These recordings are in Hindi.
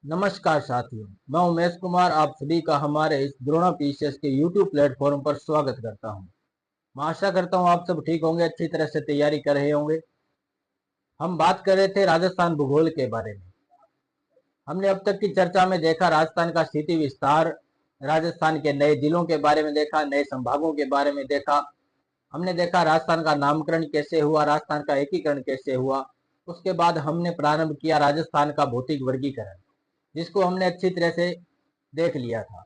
नमस्कार साथियों, मैं उमेश कुमार आप सभी का हमारे इस द्रोणा पीसीएस के यूट्यूब प्लेटफॉर्म पर स्वागत करता हूं। मैं आशा करता हूं आप सब ठीक होंगे, अच्छी तरह से तैयारी कर रहे होंगे। हम बात कर रहे थे राजस्थान भूगोल के बारे में। हमने अब तक की चर्चा में देखा राजस्थान का स्थिति विस्तार, राजस्थान के नए जिलों के बारे में देखा, नए संभागों के बारे में देखा। हमने देखा राजस्थान का नामकरण कैसे हुआ, राजस्थान का एकीकरण कैसे हुआ। उसके बाद हमने प्रारंभ किया राजस्थान का भौतिक वर्गीकरण, जिसको हमने अच्छी तरह से देख लिया था।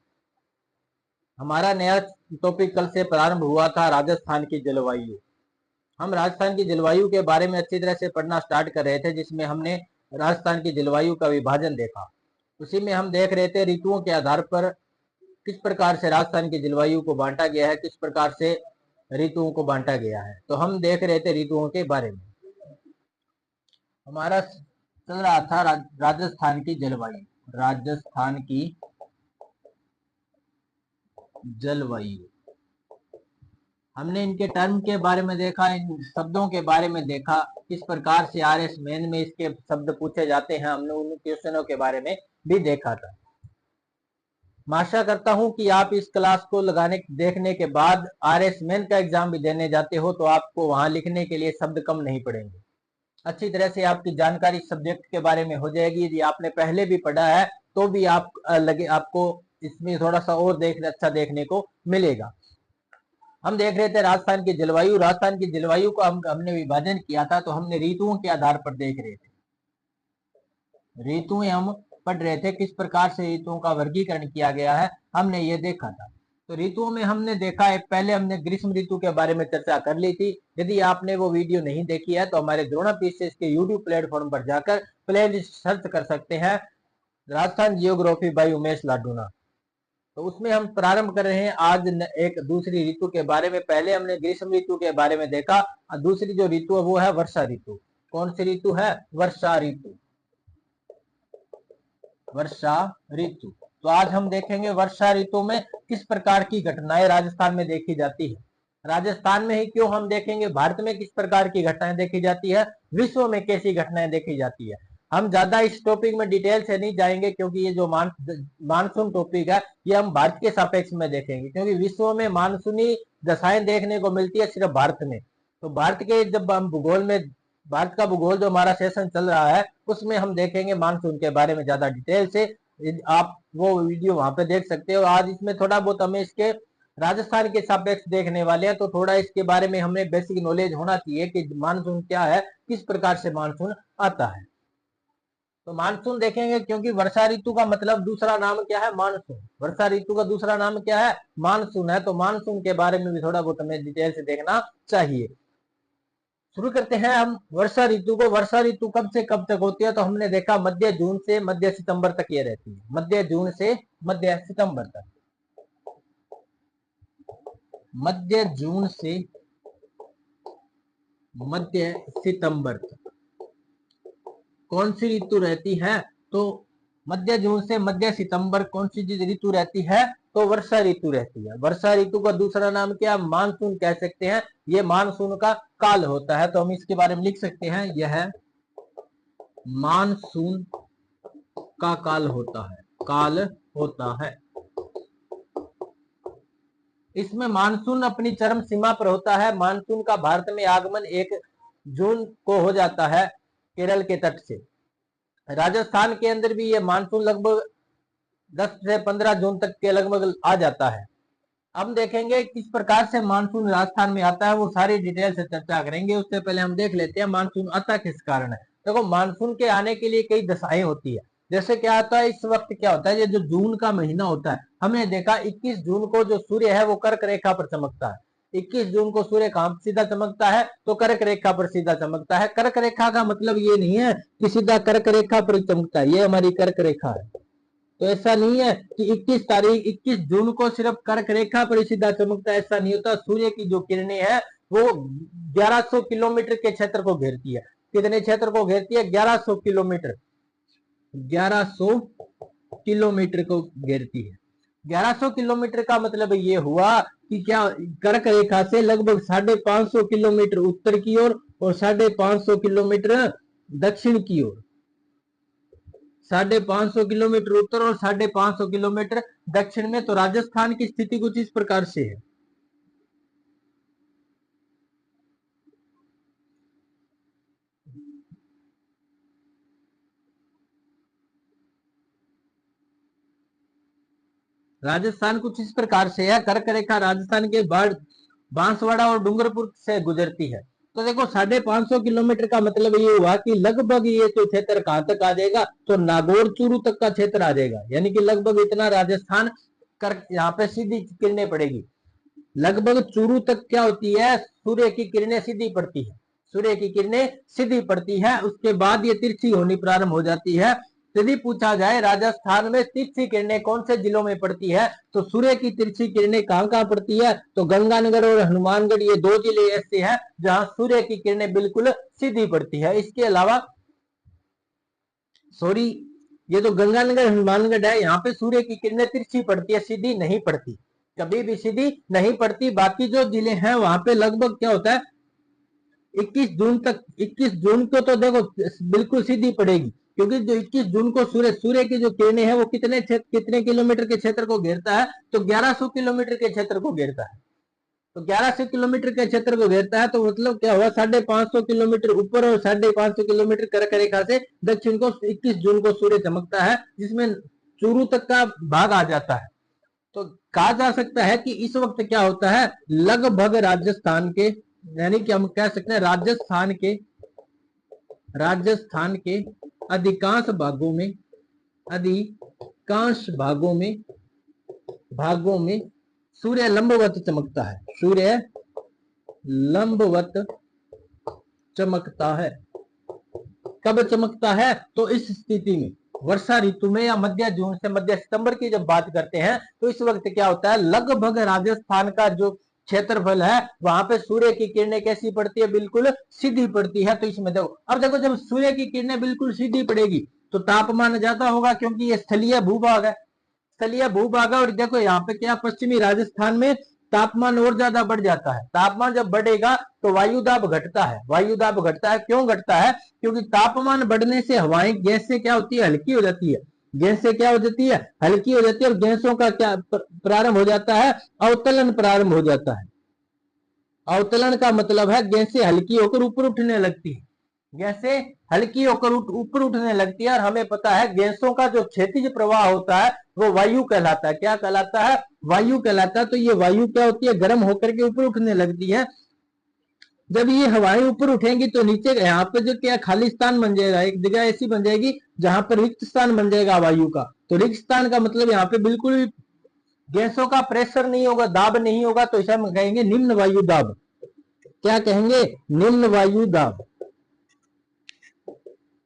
हमारा नया टॉपिक कल से प्रारंभ हुआ था राजस्थान की जलवायु। हम राजस्थान की जलवायु के बारे में अच्छी तरह से पढ़ना स्टार्ट कर रहे थे, जिसमें हमने राजस्थान की जलवायु का विभाजन देखा। उसी में हम देख रहे थे ऋतुओं के आधार पर किस प्रकार से राजस्थान की जलवायु को बांटा गया है, किस प्रकार से ऋतुओं को बांटा गया है। तो हम देख रहे थे ऋतुओं के बारे में। हमारा चल रहा था राजस्थान की जलवायु। राजस्थान की जलवायु हमने इनके टर्म के बारे में देखा, इन शब्दों के बारे में देखा, किस प्रकार से आरएस मेन में इसके शब्द पूछे जाते हैं। हमने उन क्वेश्चनों के बारे में भी देखा था। मैं आशा करता हूं कि आप इस क्लास को देखने के बाद आरएस मेन का एग्जाम भी देने जाते हो तो आपको वहां लिखने के लिए शब्द कम नहीं पड़ेंगे। अच्छी तरह से आपकी जानकारी सब्जेक्ट के बारे में हो जाएगी। यदि आपने पहले भी पढ़ा है तो भी आपको इसमें थोड़ा सा और अच्छा देखने को मिलेगा। हम देख रहे थे राजस्थान की जलवायु। राजस्थान की जलवायु को हमने विभाजन किया था, तो हमने ऋतुओं के आधार पर देख रहे थे। ऋतुएं हम पढ़ रहे थे, किस प्रकार से ऋतुओं का वर्गीकरण किया गया है, हमने ये देखा था। तो ऋतुओं में हमने देखा है, पहले हमने ग्रीष्म ऋतु के बारे में चर्चा कर ली थी। यदि आपने वो वीडियो नहीं देखी है तो हमारे द्रोणा पीसीएस के यूट्यूब प्लेटफॉर्म पर जाकर प्लेलिस्ट सर्च कर सकते हैं, राजस्थान जियोग्राफी बाय उमेश लाडूना। तो उसमें हम प्रारंभ कर रहे हैं आज एक दूसरी ऋतु के बारे में। पहले हमने ग्रीष्म ऋतु के बारे में देखा और दूसरी जो ऋतु है वो है वर्षा ऋतु। कौन सी ऋतु है? वर्षा ऋतु। वर्षा ऋतु। तो आज हम देखेंगे वर्षा ऋतु में किस प्रकार की घटनाएं राजस्थान में देखी जाती है। राजस्थान में ही क्यों, हम देखेंगे भारत में किस प्रकार की घटनाएं देखी जाती है, विश्व में कैसी घटनाएं देखी जाती है। हम ज्यादा इस टॉपिक में डिटेल से नहीं जाएंगे, क्योंकि ये जो मानसून टॉपिक है ये हम भारत के सापेक्ष में देखेंगे, क्योंकि विश्व में मानसूनी दशाएं देखने को मिलती है सिर्फ भारत में। तो भारत के जब हम भूगोल में, भारत का भूगोल जो हमारा सेशन चल रहा है उसमें हम देखेंगे मानसून के बारे में ज्यादा डिटेल से। आप वो वीडियो वहां पे देख सकते हो। आज इसमें थोड़ा बहुत हमें इसके राजस्थान के सापेक्ष देखने वाले हैं, तो थोड़ा इसके बारे में हमें बेसिक नॉलेज होना चाहिए कि मानसून क्या है, किस प्रकार से मानसून आता है। तो मानसून देखेंगे, क्योंकि वर्षा ऋतु का मतलब दूसरा नाम क्या है? मानसून। वर्षा ऋतु का दूसरा नाम क्या है? मानसून है। तो मानसून के बारे में भी थोड़ा बहुत हमें डिटेल से देखना चाहिए। शुरू करते हैं हम वर्षा ऋतु को। वर्षा ऋतु कब से कब तक होती है? तो हमने देखा मध्य जून से मध्य सितंबर तक ये रहती है। मध्य जून से मध्य सितंबर तक। मध्य जून से मध्य सितंबर तक कौन सी ऋतु रहती है? तो मध्य जून से मध्य सितंबर कौन सी ऋतु रहती है? तो वर्षा ऋतु रहती है। वर्षा ऋतु का दूसरा नाम क्या? मानसून कह सकते हैं। ये मानसून का काल होता है, तो हम इसके बारे में लिख सकते हैं, यह मानसून का काल होता है, काल होता है। इसमें मानसून अपनी चरम सीमा पर होता है। मानसून का भारत में आगमन 1 जून को हो जाता है केरल के तट से। राजस्थान के अंदर भी ये मानसून लगभग 10 से 15 जून तक के लगभग आ जाता है। हम देखेंगे किस प्रकार से मानसून राजस्थान में आता है, वो सारी डिटेल से चर्चा करेंगे। उससे पहले हम देख लेते हैं मानसून आता किस कारण है। देखो, मानसून के आने के लिए कई दशाएं होती है। जैसे क्या होता है, इस वक्त क्या होता है, ये जो जून का महीना होता है, हमने देखा 21 जून को जो सूर्य है वो कर्क रेखा पर चमकता है। 21 जून को सूर्य कहां सीधा चमकता है? तो कर्क रेखा पर सीधा चमकता है। कर्क रेखा का मतलब ये नहीं है कि सीधा कर्क रेखा पर चमकता है, ये हमारी कर्क रेखा है। तो ऐसा नहीं है कि 21 जून को सिर्फ कर्क रेखा पर सीधा चमकता है, ऐसा नहीं होता। सूर्य की जो किरणें हैं वो 1100 किलोमीटर के क्षेत्र को घेरती है। कितने क्षेत्र को घेरती है? 1100 किलोमीटर। 1100 किलोमीटर को घेरती है। 1100 किलोमीटर का मतलब ये हुआ कि क्या, कर्क रेखा से लगभग 550 किलोमीटर उत्तर की ओर और 550 किलोमीटर दक्षिण की ओर। 550 किलोमीटर उत्तर और 550 किलोमीटर दक्षिण में। तो राजस्थान की स्थिति कुछ इस प्रकार से है। राजस्थान कुछ इस प्रकार से है। कर्क रेखा राजस्थान के बांसवाड़ा और डूंगरपुर से गुजरती है। तो देखो 550 किलोमीटर का मतलब ये हुआ कि लगभग ये तो क्षेत्र कहां तक आ जाएगा, तो नागौर चूरू तक का क्षेत्र आ जाएगा, यानी कि लगभग इतना राजस्थान कर्क यहाँ पे सीधी किरणें पड़ेगी। लगभग चूरू तक क्या होती है, सूर्य की किरणें सीधी पड़ती है, सूर्य की किरणें सीधी पड़ती है। उसके बाद ये तिरछी होनी प्रारंभ हो जाती है। यदि पूछा जाए राजस्थान में तिरछी किरणें कौन से जिलों में पड़ती है, तो सूर्य की तिरछी किरणें कहां कहां पड़ती है, तो गंगानगर और हनुमानगढ़ ये दो जिले ऐसे हैं जहां सूर्य की किरणें बिल्कुल सीधी पड़ती है। इसके अलावा सॉरी, ये तो गंगानगर हनुमानगढ़ है, यहाँ पे सूर्य की किरणें तिरछी पड़ती है, सीधी नहीं पड़ती, कभी भी सीधी नहीं पड़ती। बाकी जो जिले हैं वहां पे लगभग क्या होता है 21 जून तक, 21 जून को तो देखो बिल्कुल सीधी पड़ेगी, क्योंकि जो 21 जून को सूर्य की जो किरणें हैं वो कितने किलोमीटर के क्षेत्र को घेरता है, तो 1100 किलोमीटर के क्षेत्र को घेरता है। तो 1100 किलोमीटर के क्षेत्र को घेरता है, तो मतलब क्या हुआ 550 किलोमीटर ऊपर और 550 किलोमीटर कर्क रेखा से दक्षिण को 21 जून को सूर्य चमकता है, जिसमें चूरू तक का भाग आ जाता है। तो कहा जा सकता है कि इस वक्त क्या होता है, लगभग राजस्थान के, यानी कि हम कह सकते हैं राजस्थान के अधिकांश भागों में सूर्य लंबवत चमकता है, सूर्य लंबवत चमकता है। कब चमकता है, तो इस स्थिति में वर्षा ऋतु में या मध्य जून से मध्य सितंबर की जब बात करते हैं, तो इस वक्त क्या होता है, लगभग राजस्थान का जो क्षेत्रफल है वहां पे सूर्य की किरणें कैसी पड़ती है, बिल्कुल सीधी पड़ती है। तो इसमें देखो, अब देखो जब सूर्य की किरणें बिल्कुल सीधी पड़ेगी तो तापमान ज्यादा होगा, क्योंकि ये स्थलीय भूभाग है, स्थलीय भूभाग है। और देखो यहाँ पे क्या, पश्चिमी राजस्थान में तापमान और ज्यादा बढ़ जाता है। तापमान जब बढ़ेगा तो वायुदाब घटता है, वायुदाब घटता है। क्यों घटता है, क्योंकि तापमान बढ़ने से हवाएं, गैसें क्या होती है, हल्की हो जाती है, गैसें क्या हो जाती है, हल्की हो जाती है। और गैसों का क्या प्रारंभ हो जाता है, अवतलन प्रारंभ हो जाता है। अवतलन का मतलब है गैसें हल्की होकर ऊपर उठने लगती है, गैसें हल्की होकर ऊपर उठने लगती है। और हमें पता है गैसों का जो क्षैतिज प्रवाह होता है वो वायु कहलाता है। क्या कहलाता है, वायु कहलाता है। तो ये वायु क्या होती है, गर्म होकर के ऊपर उठने लगती है। जब ये हवाएं ऊपर उठेंगी तो नीचे यहाँ पे जो क्या खाली स्थान बन जाएगा, एक जगह ऐसी बन जाएगी जहां पर रिक्त स्थान बन जाएगा वायु का। तो रिक्त स्थान का मतलब यहाँ पे बिल्कुल भी गैसों का प्रेशर नहीं होगा, दाब नहीं होगा, तो इसे हम कहेंगे निम्न वायु दाब। क्या कहेंगे, निम्न वायु दाब।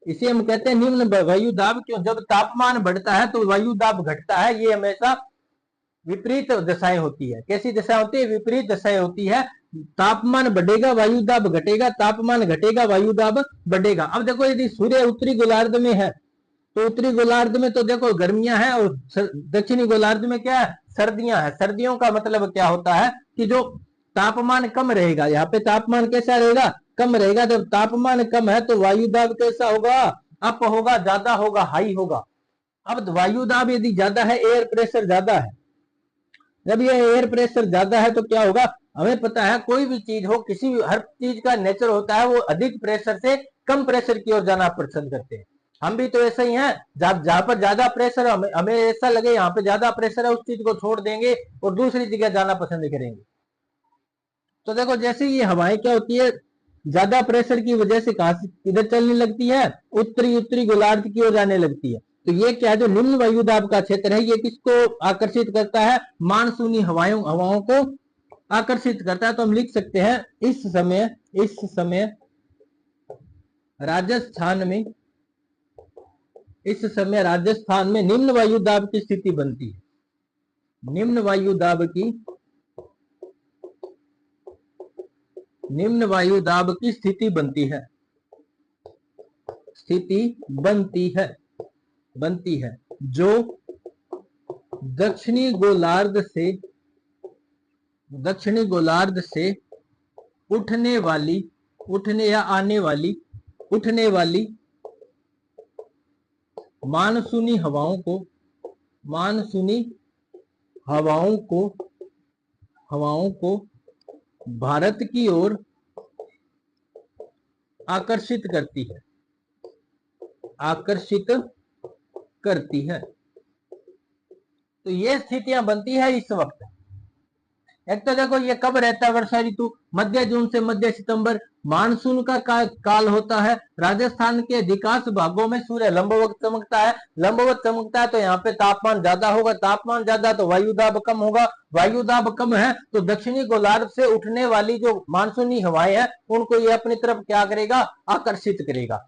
इसे हम कहते हैं निम्न वायु दाब। क्यों, जब तापमान बढ़ता है तो वायु दाब घटता है। ये हमेशा विपरीत दशाएं होती है। कैसी दशा होती है, विपरीत दशाएं होती है। तापमान बढ़ेगा वायु दाब घटेगा, तापमान घटेगा वायु दाब बढ़ेगा। अब देखो यदि सूर्य उत्तरी गोलार्ध में है तो उत्तरी गोलार्ध में तो देखो गर्मियां हैं, और दक्षिणी गोलार्ध में क्या है, सर्दियां हैं। सर्दियों का मतलब क्या होता है कि जो तापमान कम रहेगा, यहाँ पे तापमान कैसा रहेगा, कम रहेगा। जब तापमान कम है तो वायु दाब कैसा होगा, अप होगा, ज्यादा होगा, हाई होगा। अब वायु दाब यदि ज्यादा है, एयर प्रेशर ज्यादा है, जब ये एयर प्रेशर ज्यादा है तो क्या होगा, हमें पता है कोई भी चीज हो, किसी हर चीज का नेचर होता है वो अधिक प्रेशर से कम प्रेशर की ओर जाना पसंद करते हैं। हम भी तो ऐसे ही हैं, जहां पर ज्यादा प्रेशर, हमें ऐसा लगे यहाँ पे ज्यादा प्रेशर है, उस चीज को छोड़ देंगे और दूसरी जगह जाना पसंद करेंगे। तो देखो जैसे ये हवाएं क्या होती है, ज्यादा प्रेशर की वजह से कहां से किधर चलने लगती है, उत्तरी गोलार्ध की ओर जाने लगती है। तो ये क्या है, जो निम्न वायुदाब का क्षेत्र है, ये किसको आकर्षित करता है, मानसूनी हवाओं को आकर्षित करता है। तो हम लिख सकते हैं इस समय राजस्थान में, निम्न वायुदाब की स्थिति बनती है। निम्न वायुदाब की स्थिति बनती है जो दक्षिणी गोलार्ध से उठने वाली मानसूनी हवाओं को भारत की ओर आकर्षित करती है। तो ये स्थितियां बनती है इस वक्त। एक तो देखो ये कब रहता है वर्षा ऋतु, मध्य जून से मध्य सितंबर। मानसून का काल होता है। राजस्थान के अधिकांश भागों में सूर्य लंबवत चमकता है तो यहाँ पे तापमान ज्यादा होगा, तापमान ज्यादा तो वायुदाब कम होगा, वायुदाब कम है तो दक्षिणी गोलार्ध से उठने वाली जो मानसूनी हवाएं हैं उनको ये अपनी तरफ क्या करेगा, आकर्षित करेगा।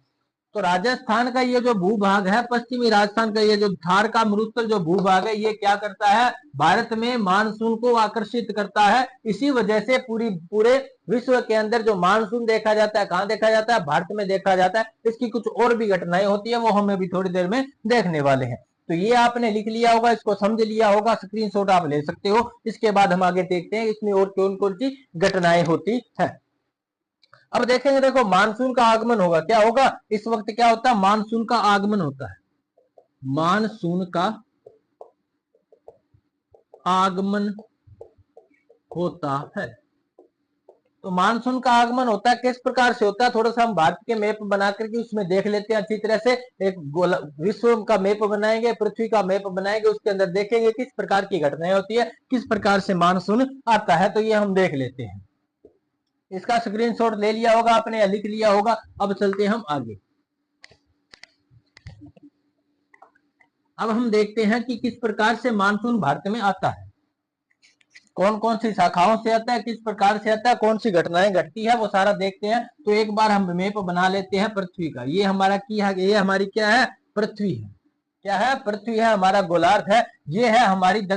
तो राजस्थान का ये जो भूभाग है, पश्चिमी राजस्थान का ये जो थार का मरुस्थल जो भूभाग है, ये क्या करता है, भारत में मानसून को आकर्षित करता है। इसी वजह से पूरे विश्व के अंदर जो मानसून देखा जाता है, कहां देखा जाता है, भारत में देखा जाता है। इसकी कुछ और भी घटनाएं होती है, वो हमें भी थोड़ी देर में देखने वाले हैं। तो ये आपने लिख लिया होगा, इसको समझ लिया होगा, स्क्रीनशॉट आप ले सकते हो। इसके बाद हम आगे देखते हैं इसमें और कौन कौन सी घटनाएं होती है। अब देखेंगे, देखो मानसून का आगमन होगा, क्या होगा इस वक्त, क्या होता है, मानसून का आगमन होता है। मानसून का आगमन होता है। तो मानसून का आगमन होता है, किस प्रकार से होता है, थोड़ा सा हम भारत के मैप बना करके उसमें देख लेते हैं अच्छी तरह से। एक विश्व का मैप बनाएंगे, पृथ्वी का मैप बनाएंगे, उसके अंदर देखेंगे किस प्रकार की घटनाएं होती है, किस प्रकार से मानसून आता है। तो ये हम देख लेते हैं। इसका स्क्रीनशॉट ले लिया होगा आपने या लिख लिया होगा। अब चलते हैं हम आगे। अब हम देखते हैं कि किस प्रकार से मानसून भारत में आता है, कौन कौन सी शाखाओं से आता है, किस प्रकार से आता है, कौन सी घटनाएं घटती है, वो सारा देखते हैं। तो एक बार हम मैप बना लेते हैं पृथ्वी का। ये हमारा ये हमारी क्या है, पृथ्वी है। क्या है, पृथ्वी है, हमारा गोलार्ध है। ये है हमारी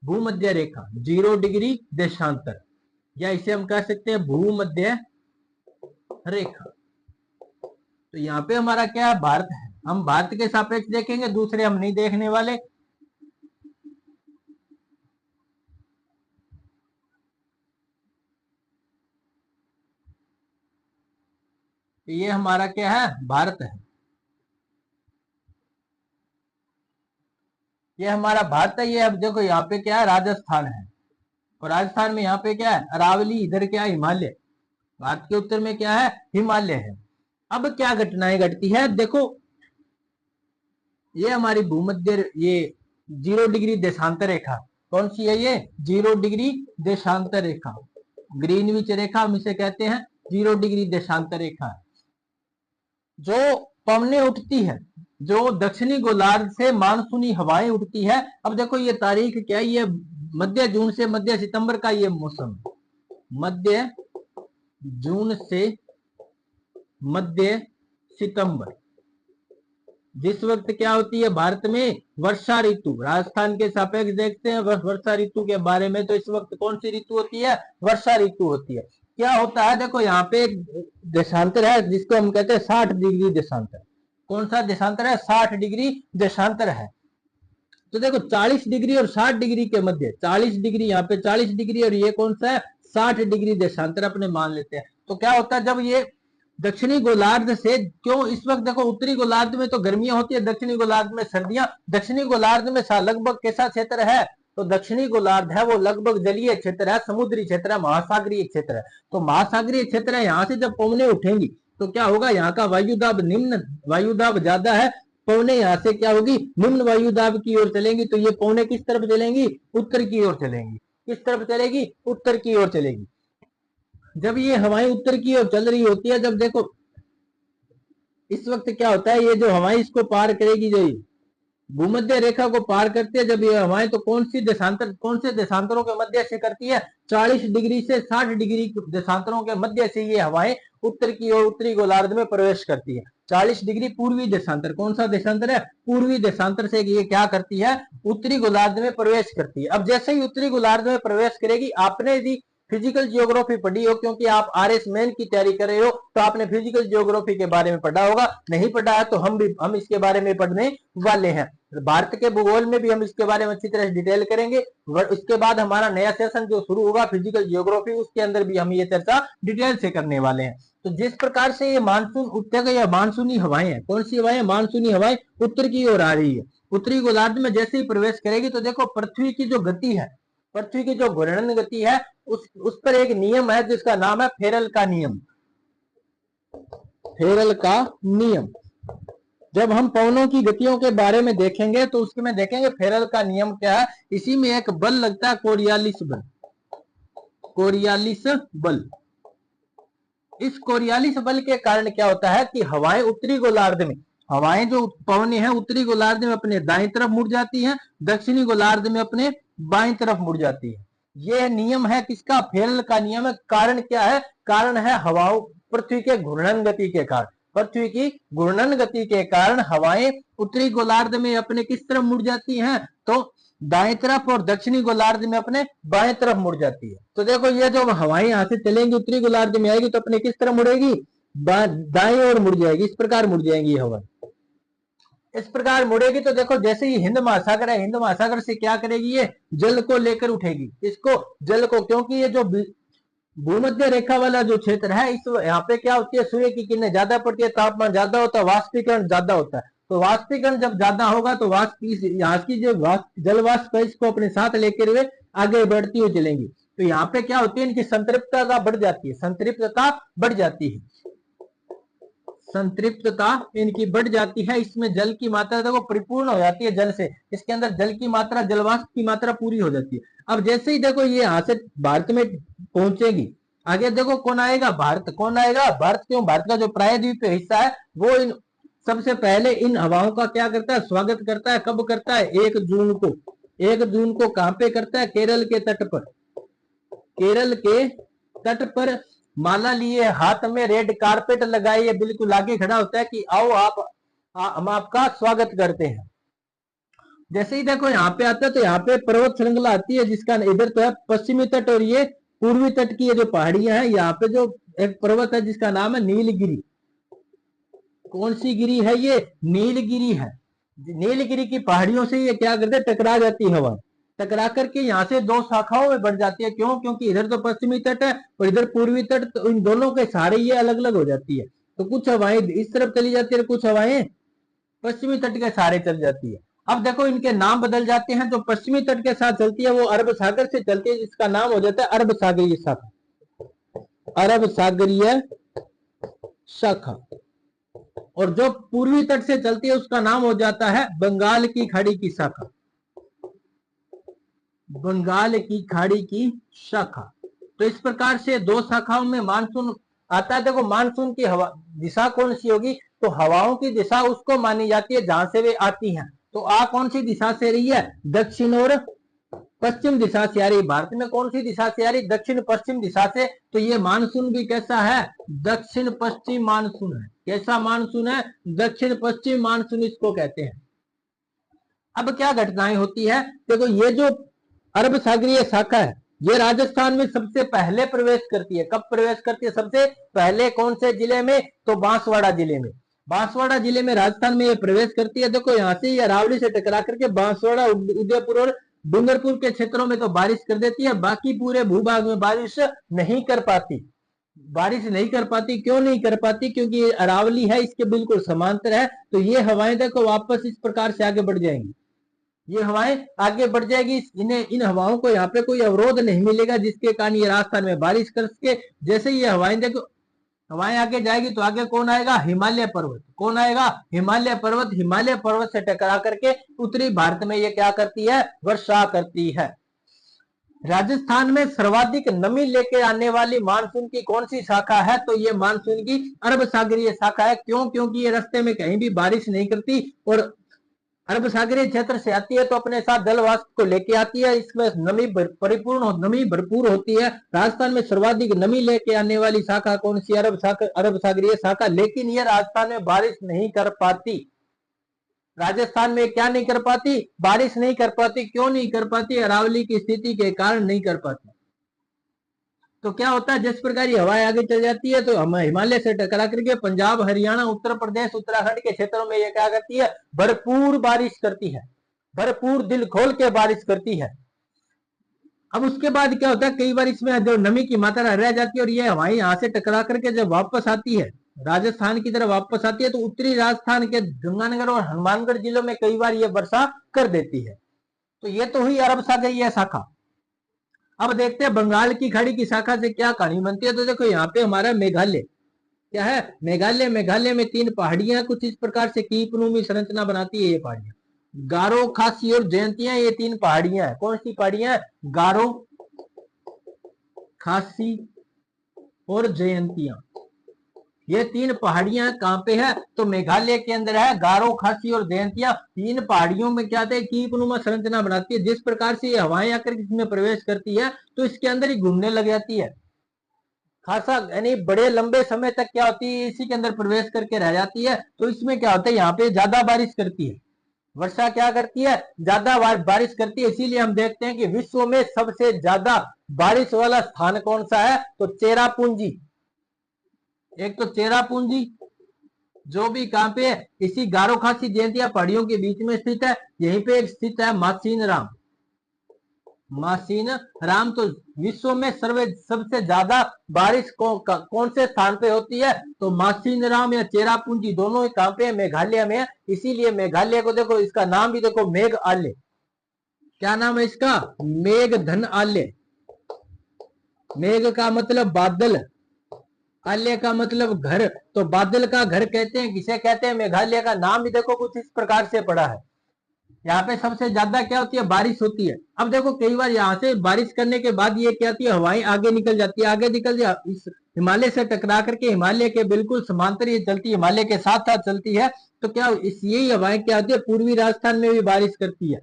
भूमध्य रेखा, 0 डिग्री देशांतर, या इसे हम कह सकते हैं भूमध्य रेखा। तो यहाँ पे हमारा क्या है, भारत है। हम भारत के सापेक्ष देखेंगे, दूसरे हम नहीं देखने वाले। तो ये हमारा क्या है, भारत है। ये हमारा भारत है। ये अब देखो यहाँ पे क्या है, राजस्थान है। और राजस्थान में यहाँ पे क्या है, अरावली, इधर क्या है, हिमालय। भारत के उत्तर में क्या है, हिमालय है। अब क्या घटनाएं घटती है, देखो ये हमारी भूमध्य, ये 0 डिग्री देशांतर रेखा, कौन सी है ये, 0 डिग्री देशांतर रेखा, ग्रीनविच रेखा हम इसे कहते हैं। 0 डिग्री देशांतर रेखा जो पवने उठती है, जो दक्षिणी गोलार्ध से मानसूनी हवाएं उठती है। अब देखो ये तारीख क्या है, ये मध्य जून से मध्य सितंबर का ये मौसम, मध्य जून से मध्य सितंबर, जिस वक्त क्या होती है भारत में, वर्षा ऋतु। राजस्थान के सापेक्ष देखते हैं वर्षा ऋतु के बारे में। तो इस वक्त कौन सी ऋतु होती है, वर्षा ऋतु होती है। क्या होता है, देखो यहाँ पे एक देशांतर है जिसको हम कहते हैं 60 डिग्री देशांतर। कौन सा देशांतर है, 60 डिग्री देशांतर है। तो देखो 40 डिग्री और 60 डिग्री के मध्य, 40 डिग्री यहाँ पे 40 डिग्री और ये कौन सा है, 60 डिग्री देशांतर अपने मान लेते हैं। तो क्या होता है, जब ये दक्षिणी गोलार्ध से, क्यों इस वक्त देखो उत्तरी गोलार्ध में तो गर्मियां होती है, दक्षिणी गोलार्ध में सर्दियां। दक्षिणी गोलार्ध में लगभग कैसा क्षेत्र है, तो दक्षिणी गोलार्ध है वो लगभग जलीय क्षेत्र है, समुद्री क्षेत्र है, महासागरीय क्षेत्र है। तो महासागरीय क्षेत्र है, यहाँ से जब पवने उठेंगी तो क्या होगा, यहाँ का वायुदाब निम्न, वायुदाब ज्यादा है, पवने यहाँ से क्या होगी, निम्न वायुदाब की ओर चलेंगी। तो ये पवने किस तरफ चलेंगी, उत्तर की ओर चलेंगी। किस तरफ चलेगी, उत्तर की ओर चलेगी। जब ये हवाएं उत्तर की ओर चल रही होती है, जब देखो इस वक्त क्या होता है, ये जो हवाएं इसको पार करेगी, जो भूमध्य रेखा को पार करती है जब ये हवाएं, तो कौन से देशांतरों के मध्य से करती है, 40 डिग्री से 60 डिग्री देशांतरों के मध्य से ये हवाएं उत्तर की ओर, उत्तरी गोलार्ध में प्रवेश करती है। 40 डिग्री पूर्वी देशांतर, कौन सा देशांतर है, पूर्वी देशांतर से ये क्या करती है, उत्तरी गोलार्ध में प्रवेश करती है। अब जैसे ही उत्तरी गोलार्ध में प्रवेश करेगी, आपने यदि फिजिकल जियोग्राफी पढ़ी हो, क्योंकि आप आरएस मेन की तैयारी कर रहे हो, तो आपने फिजिकल जियोग्राफी के बारे में पढ़ा होगा। नहीं पढ़ा है तो हम इसके बारे में पढ़ने वाले हैं। भारत के भूगोल में भी हम इसके बारे में अच्छी तरह डिटेल करेंगे। इसके बाद हमारा नया सेशन जो शुरू होगा फिजिकल जियोग्राफी, उसके अंदर भी हम ये चर्चा डिटेल से करने वाले हैं। तो जिस प्रकार से ये मानसून उत्तर या मानसूनी हवाएं हैं, कौन सी हवाएं? मानसूनी हवाएं उत्तर की ओर आ रही है। उत्तरी गोलार्ध में जैसे ही प्रवेश करेगी तो देखो पृथ्वी की जो गति है, पृथ्वी की जो घूर्णन गति है, उस पर एक नियम है जिसका नाम है फेरल का नियम। फेरल का नियम। जब हम पवनों की गतियों के बारे में देखेंगे तो उसमें देखेंगे फेरल का नियम क्या है। इसी में एक बल लगता है, कोरियालिस बल। कोरियालिस बल। इस कोरियालिस बल के कारण क्या होता है कि हवाएं उत्तरी गोलार्ध में, हवाएं जो पवनें हैं उत्तरी गोलार्ध में अपने दाईं तरफ मुड़ जाती हैं, दक्षिणी गोलार्ध में अपने बाईं तरफ मुड़ जाती है। यह नियम है किसका? फेरल का नियम है। कारण क्या है? कारण है हवाओं, पृथ्वी के घूर्णन गति के कारण। पृथ्वी की घूर्णन गति के कारण हवाएं उत्तरी गोलार्ध में अपने किस तरफ मुड़ जाती हैं? तो दाएं तरफ, और दक्षिणी गोलार्ध में अपने बाएं तरफ मुड़ जाती है। तो देखो ये जो हवाएं यहां से चलेंगी उत्तरी गोलार्ध में आएगी तो अपने किस तरफ मुड़ेगी? दाएं ओर मुड़ जाएगी। इस प्रकार मुड़ जाएंगी हवा, इस प्रकार मुड़ेगी। तो देखो जैसे ही हिंद महासागर है, हिंद महासागर से क्या करेगी? ये जल को लेकर उठेगी, इसको जल को, क्योंकि ये जो भूमध्य रेखा वाला जो क्षेत्र है, इस यहाँ पे क्या होती है? सूर्य की किरणें ज्यादा पड़ती है, तापमान ज्यादा होता है, वाष्पीकरण ज्यादा होता है। तो वाष्पीकरण जब ज्यादा होगा तो यहाँ की जो जल वाष्प है इसको अपने साथ लेकर हुए आगे बढ़ती हुई चलेंगी। तो यहाँ पे क्या होती है? इनकी संतृप्तता बढ़ जाती है, संतृप्तता बढ़ जाती है, संतृप्तता इनकी बढ़ जाती है। इसमें जल की मात्रा देखो परिपूर्ण हो जाती है जल से, इसके अंदर जल की मात्रा, जलवाष्प की मात्रा पूरी हो जाती है। अब जैसे ही देखो ये यहाँ से भारत में पहुंचेगी, आगे देखो कौन आएगा? भारत। कौन आएगा? भारत। क्यों? भारत का जो प्रायद्वीप हिस्सा है वो इन सबसे पहले इन हवाओं का क्या करता है? स्वागत करता है। कब करता है? 1 जून को। 1 जून को कहां पे करता है? केरल के तट पर। केरल के तट पर माला लिए, हाथ में रेड कारपेट लगाए, ये बिल्कुल आगे खड़ा होता है कि आओ हम आपका स्वागत करते हैं। जैसे ही देखो यहाँ पे आता है तो यहाँ पे पर्वत श्रृंखला आती है, जिसका इधर तो है पश्चिमी तट और ये पूर्वी तट की ये जो पहाड़ियां हैं, यहाँ पे जो एक पर्वत है जिसका नाम है नीलगिरी। कौन सी गिरी है? ये नीलगिरी है। नीलगिरी की पहाड़ियों से ये क्या करते हैं? टकरा जाती हवा, टकरा करके यहाँ से 2 शाखाओं में बढ़ जाती है। क्यों? क्योंकि इधर तो पश्चिमी तट है और इधर पूर्वी तट, तो इन दोनों के सहारे ये अलग अलग हो जाती है। तो कुछ हवाएं इस तरफ चली जाती है, कुछ हवाएं पश्चिमी तट के सहारे चल जाती है। अब देखो इनके नाम बदल जाते हैं। जो पश्चिमी तट के साथ चलती है वो अरब सागर से चलती है, जिसका नाम हो जाता है अरब सागरीय शाखा। अरब सागरीय शाखा। और जो पूर्वी तट से चलती है उसका नाम हो जाता है बंगाल की खाड़ी की शाखा। बंगाल की खाड़ी की शाखा। तो इस प्रकार से 2 शाखाओं में मानसून आता है। देखो मानसून की हवा दिशा कौन सी होगी? तो हवाओं की दिशा उसको मानी जाती है जहां से वे आती हैं। तो कौन सी दिशा से रही है? दक्षिण और पश्चिम दिशा से आ रही। भारत में कौन सी दिशा से आ रही? दक्षिण पश्चिम दिशा से। तो ये मानसून भी कैसा है? दक्षिण पश्चिम मानसून है। कैसा मानसून है? दक्षिण पश्चिम मानसून इसको कहते हैं। अब क्या घटनाएं होती है? देखो ये जो अरब सागरीय शाखा है ये राजस्थान में सबसे पहले प्रवेश करती है। कब प्रवेश करती है? सबसे पहले कौन से जिले में? तो बांसवाड़ा जिले में। बांसवाड़ा जिले में राजस्थान में ये प्रवेश करती है। देखो यहाँ से ये अरावली से टकरा करके बांसवाड़ा, उदयपुर और डूंगरपुर के क्षेत्रों में तो बारिश कर देती है, बाकी पूरे भूभाग में बारिश नहीं कर पाती। बारिश नहीं कर पाती। क्यों नहीं कर पाती? क्योंकि ये अरावली है, इसके बिल्कुल समांतर है। तो ये हवाएं देखो वापस इस प्रकार से आगे बढ़ जाएंगी, ये हवाएं आगे बढ़ जाएगी। इन हवाओं को यहाँ पे कोई अवरोध नहीं मिलेगा जिसके कारण ये राजस्थान में बारिश कर सके। जैसे ये हवाएं देखो, हवाएं आगे जाएगी तो आगे कौन आएगा? हिमालय पर्वत। कौन आएगा? हिमालय पर्वत। हिमालय पर्वत से टकरा करके उत्तरी भारत में ये क्या करती है? वर्षा करती है। राजस्थान में सर्वाधिक नमी लेके आने वाली मानसून की कौन सी शाखा है? तो ये मानसून की अरब सागरीय शाखा है। क्यों? क्योंकि ये रास्ते में कहीं भी बारिश नहीं करती और अरब सागरीय क्षेत्र से आती है तो अपने साथ जल वाष्प को लेके आती है। इसमें नमी भरपूर होती है। राजस्थान में सर्वाधिक नमी लेके आने वाली शाखा कौन सी? अरब सागरीय शाखा। लेकिन यह राजस्थान में बारिश नहीं कर पाती। राजस्थान में क्या नहीं कर पाती? बारिश नहीं कर पाती। क्यों नहीं कर पाती? अरावली की स्थिति के कारण नहीं कर पाती। तो क्या होता है? जिस प्रकार ये हवाएं आगे चल जाती है तो हम हिमालय से टकरा करके पंजाब, हरियाणा, उत्तर प्रदेश, उत्तराखंड के क्षेत्रों में ये क्या करती है? भरपूर बारिश करती है। भरपूर दिल खोल के बारिश करती है। अब उसके बाद क्या होता है, कई बार इसमें जो नमी की मात्रा रह जाती है और ये हवाएं यहाँ से टकरा करके जब वापस आती है राजस्थान की तरफ वापस आती है, तो उत्तरी राजस्थान के गंगानगर और हनुमानगढ़ जिलों में कई बार ये वर्षा कर देती है। तो ये तो हुई अरब सागर ये शाखा। अब देखते हैं बंगाल की खाड़ी की शाखा से क्या कहानी बनती है। तो देखो यहाँ पे हमारा मेघालय क्या है, मेघालय। मेघालय में 3 पहाड़ियां कुछ इस प्रकार से कीपनूमी संरचना बनाती है। ये पहाड़ियां गारो, खासी और जयंतियां, ये 3 पहाड़ियां हैं। कौन सी पहाड़ियां हैं? गारो, खासी और जयंतियां। ये 3 पहाड़ियां कहां पे है? तो मेघालय के अंदर है। गारो, खासी और जयंतियां 3 पहाड़ियों में क्या है, कीपनुमा संरचना बनाती है। जिस प्रकार से ये हवाएं आकर इसमें प्रवेश करती है तो इसके अंदर ही घूमने लग जाती है खासा, यानी बड़े लंबे समय तक क्या होती है, इसी के अंदर प्रवेश करके रह जाती है। तो इसमें क्या होता है, यहाँ पे ज्यादा बारिश करती है। वर्षा क्या करती है? ज्यादा बारिश करती है। इसीलिए हम देखते हैं कि विश्व में सबसे ज्यादा बारिश वाला स्थान कौन सा है? तो चेरापूंजी। एक तो चेरापूंजी जो भी कहां पे है, इसी गारो खासी जयंतिया पहाड़ियों के बीच में स्थित है। यहीं पे एक स्थित है मासीन राम। मासीन राम। तो विश्व में सबसे ज्यादा बारिश कौन से स्थान पे होती है? तो मासीन राम या चेरापूंजी दोनों ही कहां पे है? मेघालय में है। इसीलिए मेघालय को देखो, इसका नाम भी देखो मेघ आल्य। क्या नाम है इसका? मेघ धन आल्य। मेघ का मतलब बादल, आल्य का मतलब घर। तो बादल का घर कहते हैं, किसे कहते हैं? मेघालय का नाम भी देखो कुछ इस प्रकार से पड़ा है। यहाँ पे सबसे ज्यादा क्या होती है? बारिश होती है। अब देखो कई बार यहाँ से बारिश करने के बाद ये क्या होती है, हवाएं आगे निकल जाती है। आगे निकल जाती इस हिमालय से टकरा करके हिमालय के बिल्कुल समांतर ये चलती है, हिमालय के साथ साथ चलती है। तो क्या इस यही हवाएं क्या होती है, पूर्वी राजस्थान में भी बारिश करती है।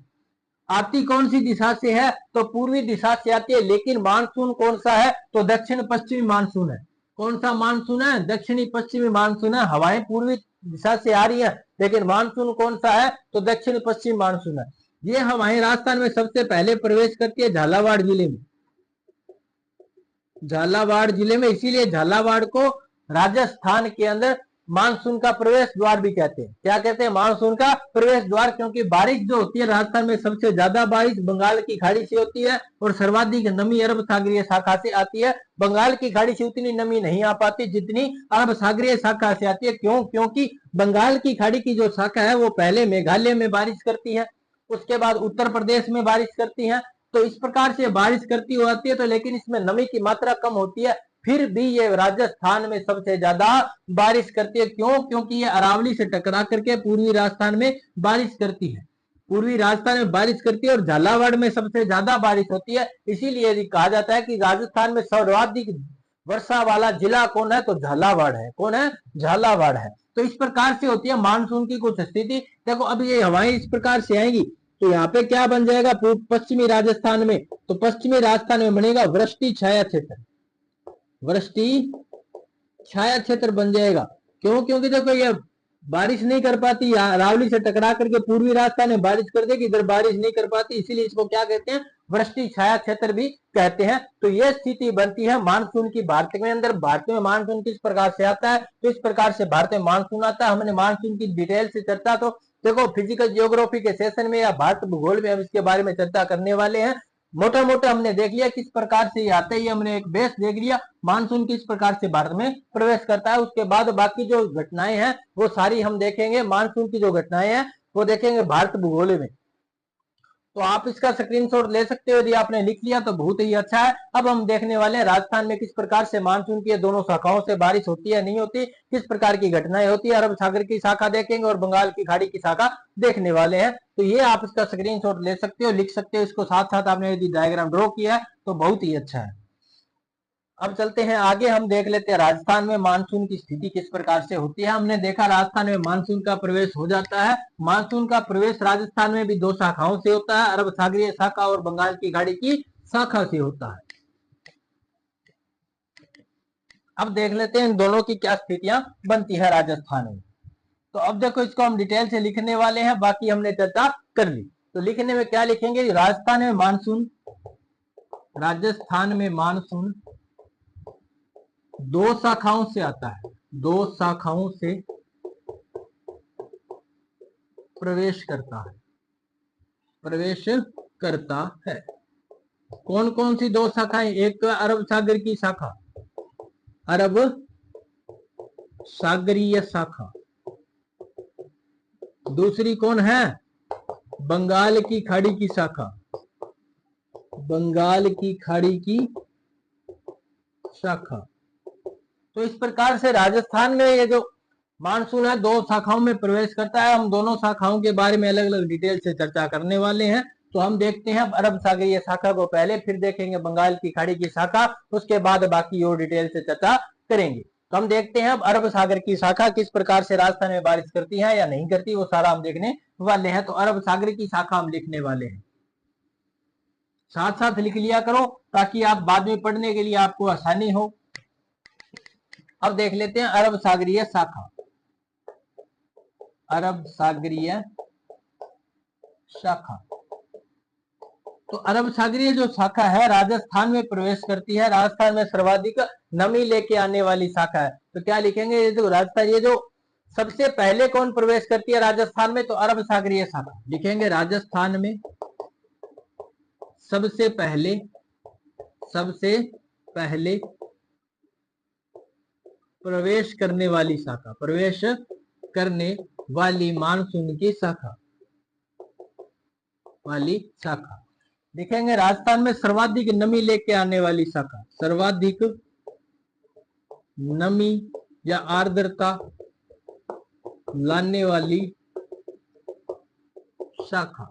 आती कौन सी दिशा से है? तो पूर्वी दिशा से आती है। लेकिन मानसून कौन सा है? तो दक्षिण पश्चिमी मानसून है। कौन सा मानसून है? दक्षिणी पश्चिमी मानसून है। हवाएं पूर्वी दिशा से आ रही है, लेकिन मानसून कौन सा है? तो दक्षिण पश्चिम मानसून है। ये हवाएं राजस्थान में सबसे पहले प्रवेश करती है झालावाड़ जिले में। झालावाड़ जिले में, इसीलिए झालावाड़ को राजस्थान के अंदर मानसून का प्रवेश द्वार भी कहते हैं। क्या कहते हैं? मानसून का प्रवेश द्वार। क्योंकि बारिश जो होती है राजस्थान में, सबसे ज्यादा बारिश बंगाल की खाड़ी से होती है और सर्वाधिक नमी अरब सागरीय शाखा से आती है। बंगाल की खाड़ी से उतनी नमी नहीं आ पाती जितनी अरब सागरीय शाखा से आती है। क्यों? क्योंकि बंगाल की खाड़ी की जो शाखा है वो पहले मेघालय में बारिश करती है, उसके बाद उत्तर प्रदेश में बारिश करती है। तो इस प्रकार से बारिश करती होती है। तो लेकिन इसमें नमी की मात्रा कम होती है, फिर भी ये राजस्थान में सबसे ज्यादा बारिश करती है। क्यों? क्योंकि ये अरावली से टकरा करके पूर्वी राजस्थान में बारिश करती है। पूर्वी राजस्थान में बारिश करती है और झालावाड़ में सबसे ज्यादा बारिश होती है। इसीलिए कहा जाता है कि राजस्थान में सर्वाधिक वर्षा वाला जिला कौन है? तो झालावाड़ है। कौन है? झालावाड़ है। तो इस प्रकार से होती है मानसून की कुछ स्थिति। देखो अब ये हवाएं इस प्रकार से आएंगी तो यहाँ पे क्या बन जाएगा पश्चिमी राजस्थान में? तो पश्चिमी राजस्थान में बनेगा वृष्टि छाया क्षेत्र। वृष्टि छाया क्षेत्र बन जाएगा। क्यों? क्योंकि देखो ये बारिश नहीं कर पाती, अरावली से टकरा करके पूर्वी राजस्थान में बारिश कर देगी, इधर बारिश नहीं कर पाती, इसीलिए इसको क्या कहते हैं? वृष्टि छाया क्षेत्र भी कहते हैं। तो यह स्थिति बनती है मानसून की। भारत के अंदर भारत में मानसून किस प्रकार से आता है? तो इस प्रकार से भारत में मानसून आता है। हमने मानसून की डिटेल से चर्चा तो देखो फिजिकल जियोग्राफी के सेशन में या भारत भूगोल में हम इसके बारे में चर्चा करने वाले हैं। मोटा मोटा हमने देख लिया किस प्रकार से ये आता है, हमने एक बेस देख लिया मानसून किस प्रकार से भारत में प्रवेश करता है। उसके बाद बाकी जो घटनाएं हैं वो सारी हम देखेंगे। मानसून की जो घटनाएं हैं वो देखेंगे भारत भूगोल में। तो आप इसका स्क्रीनशॉट ले सकते हो। यदि आपने लिख लिया तो बहुत ही अच्छा है। अब हम देखने वाले हैं राजस्थान में किस प्रकार से मानसून की दोनों शाखाओं से बारिश होती है नहीं होती, किस प्रकार की घटनाएं होती है। अरब सागर की शाखा देखेंगे और बंगाल की खाड़ी की शाखा देखने वाले हैं। तो ये आप इसका स्क्रीनशॉट ले सकते हो, लिख सकते हो इसको। साथ साथ आपने यदि डायग्राम ड्रॉ किया है तो बहुत ही अच्छा है। अब चलते हैं आगे, हम देख लेते हैं राजस्थान में मानसून की स्थिति किस प्रकार से होती है। हमने देखा राजस्थान में मानसून का प्रवेश हो जाता है। मानसून का प्रवेश राजस्थान में भी 2 शाखाओं से होता है, अरब सागरीय शाखा और बंगाल की खाड़ी की शाखा से होता है। अब देख लेते हैं इन दोनों की क्या स्थितियां बनती है राजस्थान में। तो अब देखो इसको हम डिटेल से लिखने वाले हैं, बाकी हमने चर्चा कर ली। तो लिखने में क्या लिखेंगे? राजस्थान में मानसून, राजस्थान में मानसून 2 शाखाओं से आता है, 2 शाखाओं से प्रवेश करता है, प्रवेश करता है। कौन कौन सी दो शाखाएं? एक तो अरब सागर की शाखा, अरब सागरीय शाखा। दूसरी कौन है? बंगाल की खाड़ी की शाखा, बंगाल की खाड़ी की शाखा। तो इस प्रकार से राजस्थान में ये जो मानसून है दो शाखाओं में प्रवेश करता है। हम दोनों शाखाओं के बारे में अलग अलग डिटेल से चर्चा करने वाले हैं। तो हम देखते हैं अरब सागरीय शाखा को पहले, फिर देखेंगे बंगाल की खाड़ी की शाखा, उसके बाद बाकी और डिटेल से चर्चा करेंगे। तो हम देखते हैं अब अरब सागर की शाखा किस प्रकार से राजस्थान में बारिश करती है या नहीं करती, वो सारा हम देखने वाले हैं। तो अरब सागर की शाखा हम लिखने वाले हैं, साथ साथ लिख लिया करो ताकि आप बाद में पढ़ने के लिए आपको आसानी हो। अब देख लेते हैं अरब सागरीय शाखा, अरब सागरीय शाखा। तो अरब सागरीय जो शाखा है राजस्थान में प्रवेश करती है, राजस्थान में सर्वाधिक नमी लेके आने वाली शाखा है। तो क्या लिखेंगे? ये जो राजस्थान, ये जो सबसे पहले कौन प्रवेश करती है राजस्थान में? तो अरब सागरीय शाखा लिखेंगे। राजस्थान में सबसे पहले प्रवेश करने वाली शाखा, प्रवेश करने वाली मानसून की शाखा वाली शाखा लिखेंगे। राजस्थान में सर्वाधिक नमी लेके आने वाली शाखा, सर्वाधिक नमी या आर्द्रता लाने वाली शाखा,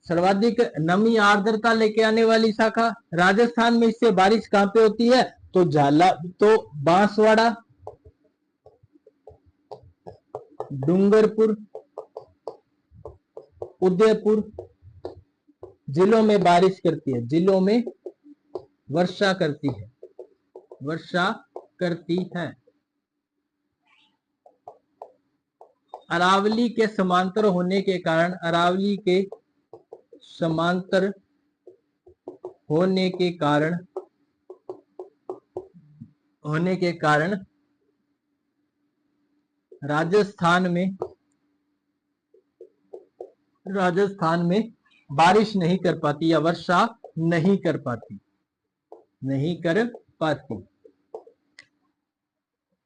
सर्वाधिक नमी आर्द्रता लेके आने वाली शाखा। राजस्थान में इससे बारिश कहां पे होती है? तो बांसवाड़ा, डूंगरपुर, उदयपुर जिलों में बारिश करती है, जिलों में वर्षा करती है, वर्षा करती है। अरावली के समांतर होने के कारण, अरावली के समांतर होने के कारण राजस्थान में बारिश नहीं कर पाती या वर्षा नहीं कर पाती।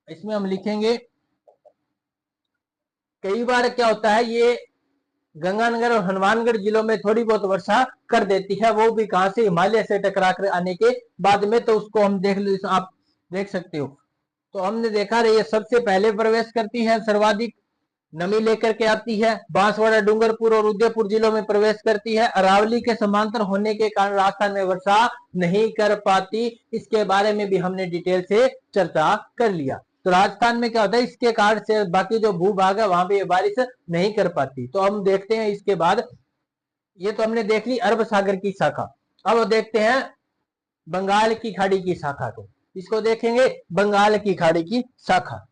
इसमें हम लिखेंगे, कई बार क्या होता है ये गंगानगर और हनुमानगढ़ जिलों में थोड़ी बहुत वर्षा कर देती है, वो भी कहां से? हिमालय से टकरा कर आने के बाद में। तो उसको हम आप देख सकते हो। तो हमने देखा ये सबसे पहले प्रवेश करती है, सर्वाधिक नमी लेकर के आती है, बांसवाड़ा, डूंगरपुर और उदयपुर जिलों में प्रवेश करती है। अरावली के समांतर होने के कारण राजस्थान में वर्षा नहीं कर पाती, इसके बारे में भी हमने डिटेल से चर्चा कर लिया। तो राजस्थान में क्या होता है, इसके कारण से बाकी जो भूभाग है वहां पे बारिश नहीं कर पाती। तो हम देखते हैं इसके बाद, ये तो हमने देख ली अरब सागर की शाखा। अब देखते हैं बंगाल की खाड़ी की शाखा को, इसको देखेंगे बंगाल की खाड़ी की शाखा।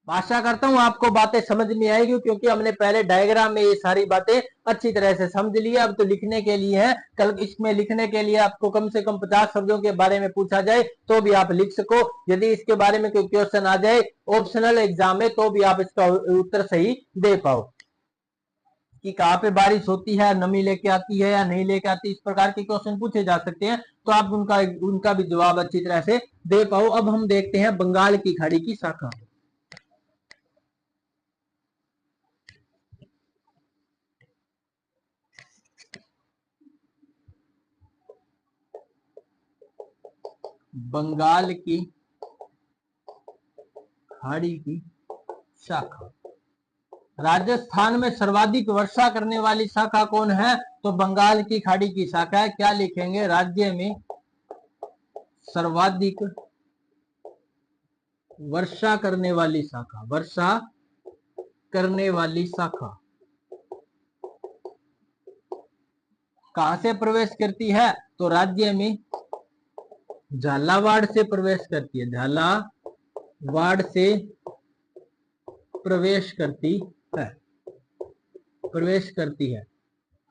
आशा करता हूं आपको बातें समझ में आएगी, क्योंकि हमने पहले डायग्राम में ये सारी बातें अच्छी तरह से समझ लिया। अब तो लिखने के लिए है, कल इसमें लिखने के लिए आपको कम से कम 50 शब्दों के बारे में पूछा जाए तो भी आप लिख सको। यदि इसके बारे में कोई क्वेश्चन आ जाए ऑप्शनल एग्जाम में तो भी आप इसका उत्तर सही दे पाओ कि कहाँ पे बारिश होती है, नमी लेके आती है या नहीं लेके आती, इस प्रकार के क्वेश्चन पूछे जा सकते हैं। तो आप उनका भी जवाब अच्छी तरह से दे पाओ। अब हम देखते हैं बंगाल की खाड़ी की शाखा। बंगाल की खाड़ी की शाखा, राजस्थान में सर्वाधिक वर्षा करने वाली शाखा कौन है? तो बंगाल की खाड़ी की शाखा है। क्या लिखेंगे? राज्य में सर्वाधिक वर्षा करने वाली शाखा, वर्षा करने वाली शाखा कहां से प्रवेश करती है? तो राज्य में झालावाड़ से प्रवेश करती है, झालावाड़ से प्रवेश करती है।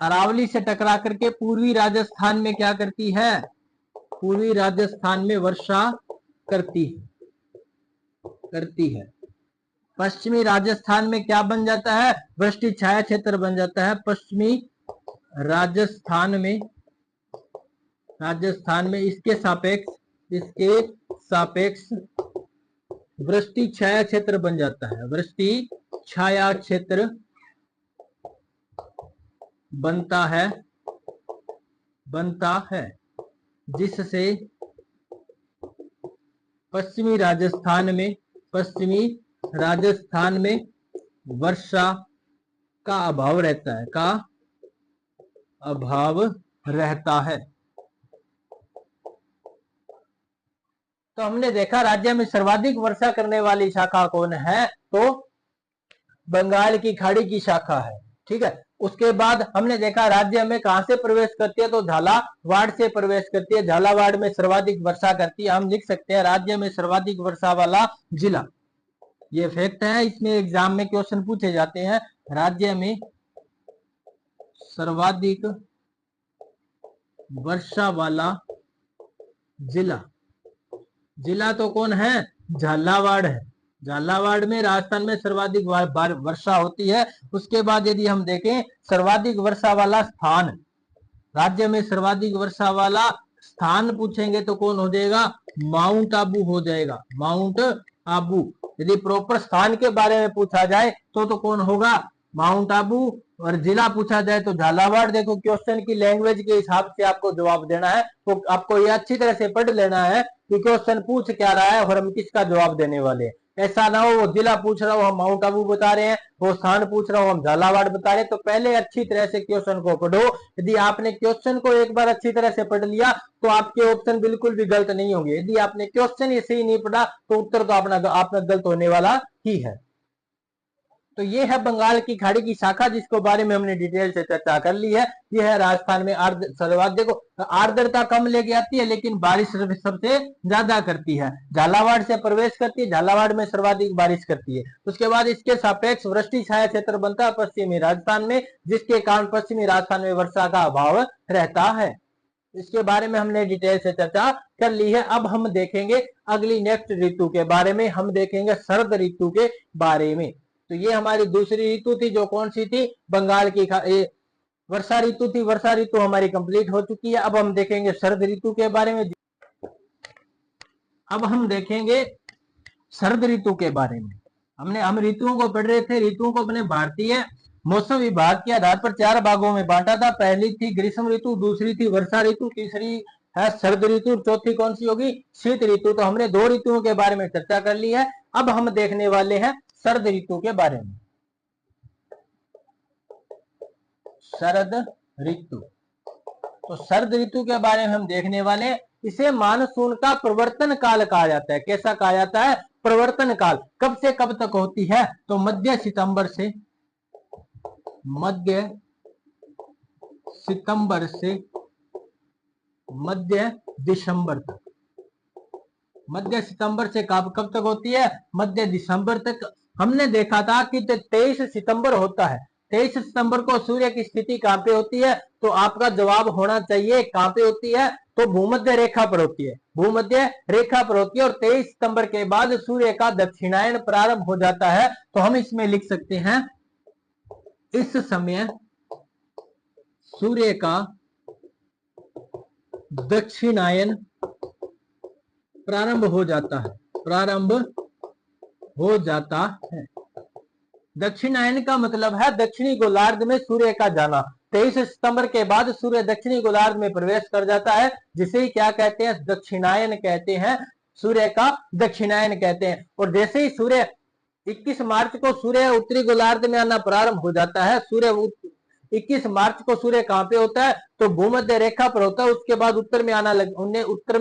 अरावली से टकरा करके पूर्वी राजस्थान में क्या करती है? पूर्वी राजस्थान में वर्षा करती है। पश्चिमी राजस्थान में क्या बन जाता है, वृष्टि छाया क्षेत्र बन जाता है। पश्चिमी राजस्थान में इसके सापेक्ष वृष्टि छाया क्षेत्र बन जाता है। वृष्टि छाया क्षेत्र बनता है जिससे पश्चिमी राजस्थान में वर्षा का अभाव रहता है। तो हमने देखा राज्य में सर्वाधिक वर्षा करने वाली शाखा कौन है, तो बंगाल की खाड़ी की शाखा है। ठीक है, उसके बाद हमने देखा राज्य में कहां से प्रवेश करती है, तो झालावाड़ से प्रवेश करती है। झालावाड़ में सर्वाधिक वर्षा करती है। हम लिख सकते हैं राज्य में सर्वाधिक वर्षा वाला जिला, ये फैक्ट है, इसमें एग्जाम में क्वेश्चन पूछे जाते हैं। राज्य में सर्वाधिक वर्षा वाला जिला तो कौन है, झालावाड़ है। झालावाड़ में राजस्थान में सर्वाधिक वर्षा होती है। उसके बाद यदि हम देखें सर्वाधिक वर्षा वाला स्थान, राज्य में सर्वाधिक वर्षा वाला स्थान पूछेंगे तो कौन हो जाएगा, माउंट आबू हो जाएगा। माउंट आबू। यदि प्रॉपर स्थान के बारे में पूछा जाए तो कौन होगा, माउंट आबू। और जिला पूछा जाए तो झालावाड़। देखो क्वेश्चन की लैंग्वेज के हिसाब से आपको जवाब देना है, तो आपको ये अच्छी तरह से पढ़ लेना है कि क्वेश्चन पूछ क्या रहा है और हम किसका जवाब देने वाले हैं। ऐसा ना हो वो जिला पूछ रहा हो हम माउंट आबू बता रहे हैं, वो स्थान पूछ रहा हो हम झालावाड़ बता रहे हैं। तो पहले अच्छी तरह से क्वेश्चन को पढ़ो। यदि आपने क्वेश्चन को एक बार अच्छी तरह से पढ़ लिया तो आपके ऑप्शन बिल्कुल भी गलत नहीं होंगे। यदि आपने क्वेश्चन ये सही नहीं पढ़ा तो उत्तर तो आपका गलत होने वाला ही है। तो ये है बंगाल की खाड़ी की शाखा, जिसको बारे में हमने डिटेल से चर्चा कर ली है। ये है राजस्थान में देखो आर्द्रता कम लेके आती है लेकिन बारिश सबसे ज्यादा करती है। झालावाड़ से प्रवेश करती है, झालावाड़ में सर्वाधिक बारिश करती है। उसके बाद इसके सापेक्ष वृष्टि छाया क्षेत्र बनता है पश्चिमी राजस्थान में, जिसके कारण पश्चिमी राजस्थान में वर्षा का अभाव रहता है। इसके बारे में हमने डिटेल से चर्चा कर ली है। अब हम देखेंगे अगली नेक्स्ट ऋतु के बारे में, हम देखेंगे शरद ऋतु के बारे में। तो ये हमारी दूसरी ऋतु थी, जो कौन सी थी, बंगाल की वर्षा ऋतु थी। वर्षा ऋतु हमारी कंप्लीट हो चुकी है। अब हम देखेंगे शरद ऋतु के बारे में। अब हम देखेंगे शरद ऋतु के बारे में। हम ऋतुओं को पढ़ रहे थे। ऋतुओं को अपने भारतीय मौसम विभाग के आधार पर 4 भागों में बांटा था। पहली थी ग्रीष्म ऋतु, दूसरी थी वर्षा ऋतु, तीसरी है शरद ऋतु, चौथी कौन सी होगी, शीत ऋतु। तो हमने 2 ऋतुओं के बारे में चर्चा कर ली है। अब हम देखने वाले हैं शरद ऋतु के बारे में। शरद ऋतु, तो शरद ऋतु के बारे में हम देखने वाले, इसे मानसून का प्रवर्तन काल कहा जाता है। कैसा कहा जाता है, प्रवर्तन काल। कब से कब तक होती है, तो मध्य सितंबर से मध्य दिसंबर तक। मध्य सितंबर से कब तक होती है, मध्य दिसंबर तक। हमने देखा था कि 23 सितंबर होता है। 23 सितंबर को सूर्य की स्थिति कहां पे होती है, तो आपका जवाब होना चाहिए कहां पे होती है, तो भूमध्य रेखा पर होती है। भूमध्य रेखा पर होती है। और 23 सितंबर के बाद सूर्य का दक्षिणायन प्रारंभ हो जाता है। तो हम इसमें लिख सकते हैं इस समय सूर्य का दक्षिणायन प्रारंभ हो जाता है। दक्षिणायन का मतलब है दक्षिणी गोलार्ध में सूर्य का जाना। 23 सितंबर के बाद सूर्य दक्षिणी गोलार्ध में प्रवेश कर जाता है, जिसे क्या कहते हैं, दक्षिणायन कहते हैं। सूर्य का दक्षिणायन कहते हैं। और जैसे ही सूर्य 21 मार्च को सूर्य उत्तरी गोलार्ध में आना प्रारंभ हो जाता है। सूर्य 21 मार्च को सूर्य कहां पे होता है, तो भूमध्य रेखा पर होता है। उसके बाद उत्तर में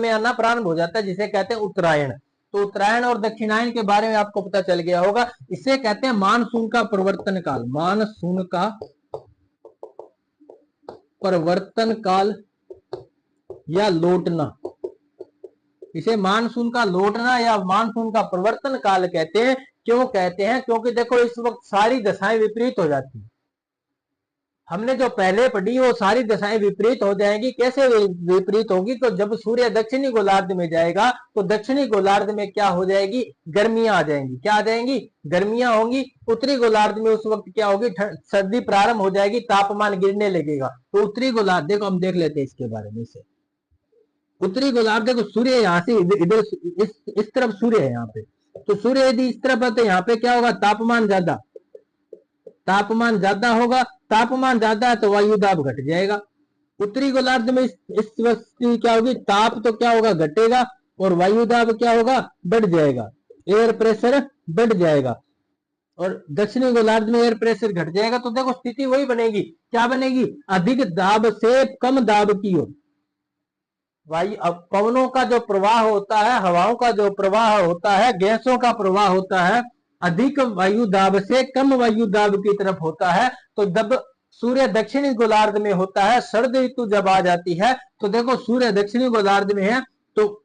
आना प्रारंभ हो जाता है, जिसे कहते हैं उत्तरायण। तो उत्तरायण और दक्षिणायन के बारे में आपको पता चल गया होगा। इसे कहते हैं मानसून का प्रवर्तन काल। मानसून का प्रवर्तन काल या लौटना, इसे मानसून का लौटना या मानसून का प्रवर्तन काल कहते हैं। क्यों कहते हैं, क्योंकि देखो इस वक्त सारी दशाएं विपरीत हो जाती है। हमने जो पहले पढ़ी वो सारी दशाएं विपरीत हो जाएंगी। कैसे विपरीत होगी? तो जब सूर्य दक्षिणी गोलार्ध में जाएगा तो दक्षिणी गोलार्ध में क्या हो जाएगी? गर्मियां आ जाएंगी। क्या आ जाएंगी? गर्मियां होंगी। उत्तरी गोलार्ध में उस वक्त क्या होगी? सर्दी प्रारंभ हो जाएगी, तापमान गिरने लगेगा। तो उत्तरी गोलार्ध, देखो हम देख लेते हैं इसके बारे में से। उत्तरी गोलार्ध, देखो सूर्य यहाँ से इधर इस तरफ सूर्य है यहाँ पे, तो सूर्य यदि इस तरफ है तो यहाँ पे क्या होगा? तापमान ज्यादा, तापमान ज्यादा होगा। तापमान ज्यादा है तो वायु दाब घट जाएगा। उत्तरी गोलार्ध में इस वक्त क्या होगी? ताप तो क्या होगा? घटेगा, और वायु दाब क्या होगा? बढ़ जाएगा, एयर प्रेशर बढ़ जाएगा। और दक्षिणी गोलार्ध में एयर प्रेशर घट जाएगा। तो देखो स्थिति वही बनेगी। क्या बनेगी? अधिक दाब से कम दाब की ओर वायु, पवनों का जो प्रवाह होता है, हवाओं का जो प्रवाह होता है, गैसों का प्रवाह होता है, अधिक वायु दाब से कम वायु दाब की तरफ होता है। तो जब सूर्य दक्षिणी गोलार्ध में होता है, शरद ऋतु जब आ जाती है, तो देखो सूर्य दक्षिणी गोलार्ध में है, तो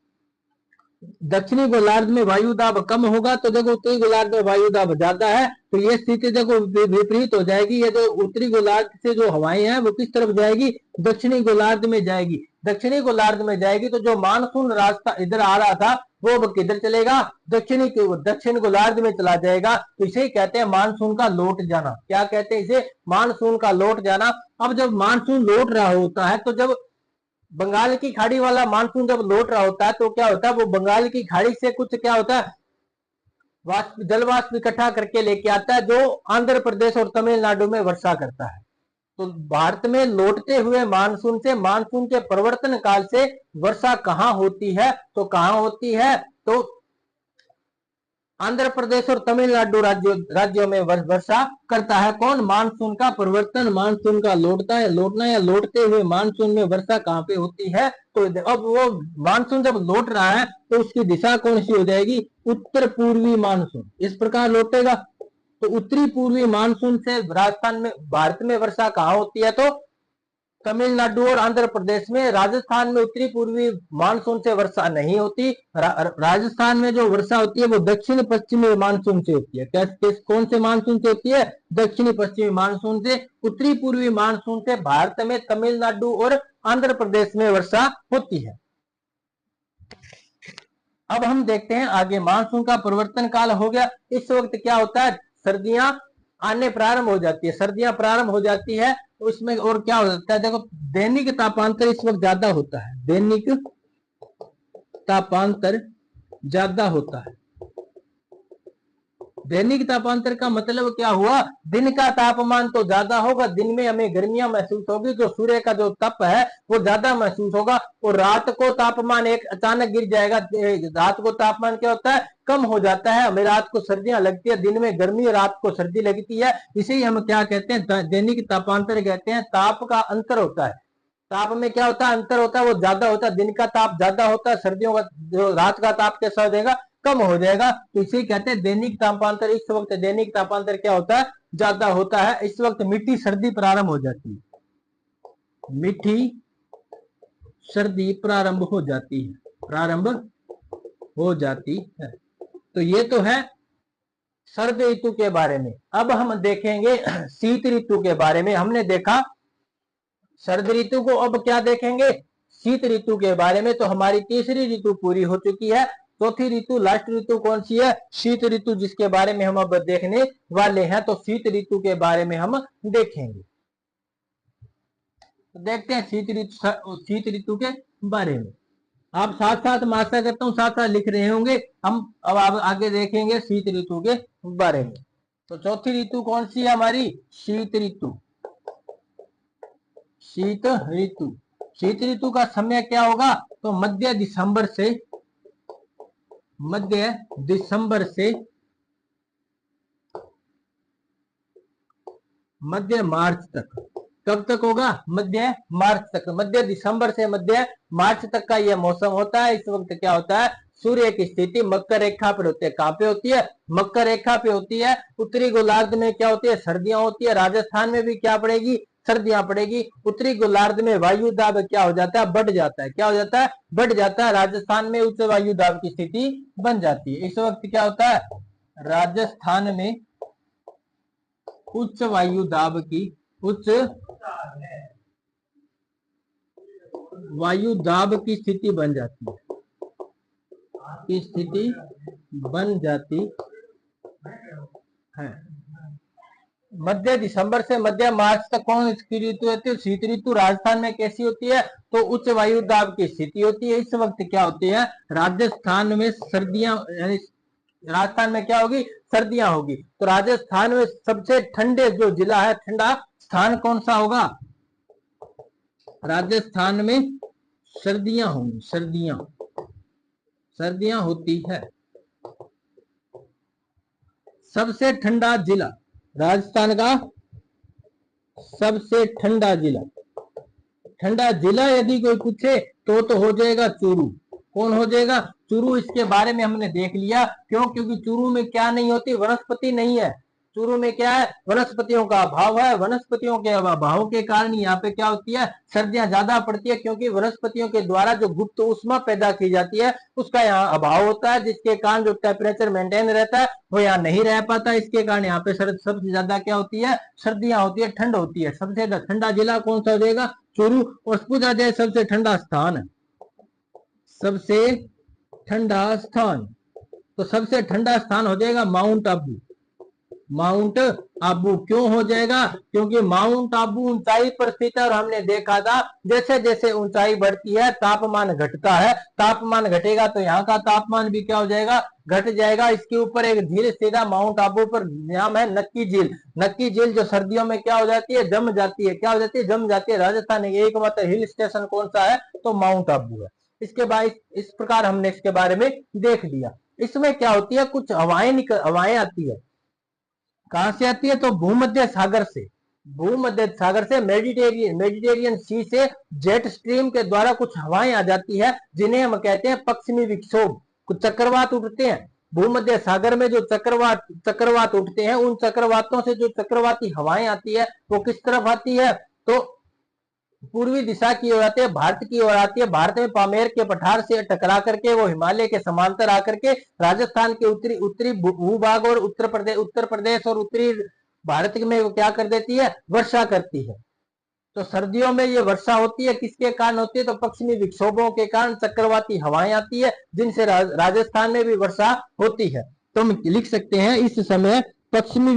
दक्षिणी गोलार्ध में वायु दाब कम होगा, तो देखो उत्तरी गोलार्ध में वायु दाब ज्यादा है। तो ये स्थिति देखो विपरीत हो जाएगी। ये जो उत्तरी गोलार्ध से जो हवाएं हैं वो किस तरफ जाएगी? दक्षिणी गोलार्ध में जाएगी। दक्षिणी गोलार्ध में जाएगी तो जो मानसून रास्ता इधर आ रहा था वो अब किधर चलेगा? दक्षिण गोलार्ध में चला जाएगा। तो इसे कहते हैं मानसून का लौट जाना। क्या कहते हैं इसे? मानसून का लौट जाना। अब जब मानसून लौट रहा होता है, तो जब बंगाल की खाड़ी वाला मानसून जब लौट रहा होता है, तो क्या होता है? वो बंगाल की खाड़ी से कुछ क्या होता है? जल वाष्प इकट्ठा करके लेके आता है, जो आंध्र प्रदेश और तमिलनाडु में वर्षा करता है। तो भारत में लौटते हुए मानसून से, मानसून के परिवर्तन काल से वर्षा कहां होती है? तो कहां होती है? तो आंध्र प्रदेश और तमिलनाडु राज्यों में वर्षा करता है। कौन? मानसून का परिवर्तन, मानसून का लौटना या लौटते हुए मानसून में वर्षा कहां पे होती है? तो अब वो मानसून जब लौट रहा है तो उसकी दिशा कौन सी हो जाएगी? उत्तर पूर्वी मानसून इस प्रकार लौटेगा। तो उत्तरी पूर्वी मानसून से राजस्थान में, भारत में वर्षा कहां होती है? तो तमिलनाडु और आंध्र प्रदेश में। राजस्थान में उत्तरी पूर्वी मानसून से वर्षा नहीं होती। राजस्थान में जो वर्षा होती है वो दक्षिण पश्चिमी मानसून से होती है। कौन से मानसून से होती है? दक्षिणी पश्चिमी मानसून से। उत्तरी पूर्वी मानसून से भारत में तमिलनाडु और आंध्र प्रदेश में वर्षा होती है। अब हम देखते हैं आगे, मानसून का परिवर्तन काल हो गया। इस वक्त क्या होता है? सर्दियां आने प्रारंभ हो जाती है, सर्दियां प्रारंभ हो जाती है। तो इसमें और क्या हो जाता है? देखो दैनिक तापांतर इस वक्त ज्यादा होता है, दैनिक तापांतर ज्यादा होता है। दैनिक तापांतर का मतलब क्या हुआ? दिन का तापमान तो ज्यादा होगा, दिन में हमें गर्मियां महसूस होगी, जो सूर्य का जो तप है वो ज्यादा महसूस होगा। और रात को तापमान एक अचानक गिर जाएगा। रात को तापमान क्या होता है? कम हो जाता है। हमें रात को सर्दियां लगती है, दिन में गर्मी, रात को सर्दी लगती है। इसे ही हम क्या कहते हैं? दैनिक तापांतर कहते हैं। ताप का अंतर होता है, ताप में क्या होता है? अंतर होता है, वो ज्यादा होता है। दिन का ताप ज्यादा होता है, सर्दियों का जो रात का ताप कैसा हो जाएगा? कम हो जाएगा। तो इसे कहते हैं दैनिक तापांतर। इस वक्त दैनिक तापांतर क्या होता है? ज्यादा होता है। इस वक्त मीठी सर्दी प्रारंभ हो जाती है, मीठी सर्दी प्रारंभ हो जाती है, प्रारंभ हो जाती है। तो ये तो है शरद ऋतु के बारे में। अब हम देखेंगे शीत ऋतु के बारे में। हमने देखा शरद ऋतु को, अब क्या देखेंगे? शीत ऋतु के बारे में। तो हमारी तीसरी ऋतु पूरी हो चुकी है। चौथी ऋतु, लास्ट ऋतु कौन सी है? शीत ऋतु, जिसके बारे में हम अब देखने वाले हैं। तो शीत ऋतु के बारे में हम देखेंगे। तो देखते हैं शीत ऋतु के बारे में। आप साथ साथ, मैं आशा करता हूँ साथ साथ लिख रहे होंगे। हम अब आगे देखेंगे शीत ऋतु के बारे में। तो चौथी ऋतु कौन सी है हमारी? शीत ऋतु। शीत ऋतु, शीत ऋतु का समय क्या होगा? तो मध्य दिसंबर से मध्य मार्च तक। कब तक होगा? मध्य मार्च तक। मध्य दिसंबर से मध्य मार्च तक का यह मौसम होता है। इस वक्त क्या होता है? सूर्य की स्थिति मकर रेखा पर होती है। कहां पे होती है? मकर रेखा पे होती है। उत्तरी गोलार्ध में क्या होती है? सर्दियां होती है। राजस्थान में भी क्या पड़ेगी? सर्दियां पड़ेगी। उत्तरी गोलार्ध में वायु दाब क्या हो जाता है? बढ़ जाता है। क्या हो जाता है? बढ़ जाता है। राजस्थान में उच्च वायु दाब की स्थिति बन जाती है। इस वक्त क्या होता है? राजस्थान में उच्च वायु दाब की उच्च वायु दाब की स्थिति बन जाती है। मध्य दिसंबर से मध्य मार्च तक कौन सी ऋतु होती है? शीत ऋतु। राजस्थान में कैसी होती है? तो उच्च वायु दाब की स्थिति होती है। इस वक्त क्या होती है? राजस्थान में सर्दियां, यानी राजस्थान में क्या होगी? सर्दियां होगी। तो राजस्थान में सबसे ठंडे जो जिला है, ठंडा स्थान कौन सा होगा? राजस्थान में सर्दियां होंगी, सर्दियां होती है। सबसे ठंडा जिला, राजस्थान का सबसे ठंडा जिला यदि कोई पूछे तो हो जाएगा चूरू। कौन हो जाएगा? चूरू। इसके बारे में हमने देख लिया। क्यों? क्योंकि चूरू में क्या नहीं होती? वनस्पति नहीं है। चूरू में क्या है? वनस्पतियों का अभाव है। वनस्पतियों के अभाव के कारण यहाँ पे क्या होती है? सर्दियां ज्यादा पड़ती है, क्योंकि वनस्पतियों के द्वारा जो गुप्त ऊष्मा पैदा की जाती है उसका यहाँ अभाव होता है, जिसके कारण जो टेम्परेचर मेंटेन रहता है वो यहाँ नहीं रह पाता। इसके कारण यहाँ पे सबसे ज्यादा क्या होती है? सर्दियां होती है, ठंड होती है। सबसे ठंडा जिला कौन सा हो जाएगा? चूरू। और पूछा जाए सबसे ठंडा स्थान, सबसे ठंडा स्थान, तो सबसे ठंडा स्थान हो जाएगा माउंट आबू। माउंट आबू क्यों हो जाएगा? क्योंकि माउंट आबू ऊंचाई पर स्थित है और हमने देखा था जैसे जैसे ऊंचाई बढ़ती है तापमान घटता है। तापमान घटेगा तो यहाँ का तापमान भी क्या हो जाएगा? घट जाएगा। इसके ऊपर एक झील स्थित है माउंट आबू पर, नाम है नक्की झील। नक्की झील जो सर्दियों में क्या हो जाती है? जम जाती है। क्या हो जाती है? जम जाती है। राजस्थान के एकमात्र हिल स्टेशन कौन सा है? तो माउंट आबू है। इसके बाद इस प्रकार हमने इसके बारे में देख लिया। इसमें क्या होती है? कुछ हवाएं आती है। कहां से आती है? तो भूमध्य सागर से। भूमध्य सागर से, मेडिटेरियन सी से जेट स्ट्रीम के द्वारा कुछ हवाएं आ जाती है, जिन्हें हम कहते हैं पश्चिमी विक्षोभ। कुछ चक्रवात उठते हैं भूमध्य सागर में। जो चक्रवात उठते हैं, उन चक्रवातों से जो चक्रवाती हवाएं आती है वो किस तरफ आती है? तो पूर्वी दिशा की ओर आती है, भारत की ओर आती है। भारत में पामेर के पठार से टकरा करके वो हिमालय के समांतर आकर के राजस्थान के उत्तरी भूभाग और उत्तर प्रदेश और उत्तरी भारत में वो क्या कर देती है? वर्षा करती है। तो सर्दियों में ये वर्षा होती है, किसके कारण होती है? तो पश्चिमी विक्षोभों के कारण चक्रवाती हवाएं आती है, जिनसे राजस्थान में भी वर्षा होती है। तो हम लिख सकते हैं इस समय पश्चिमी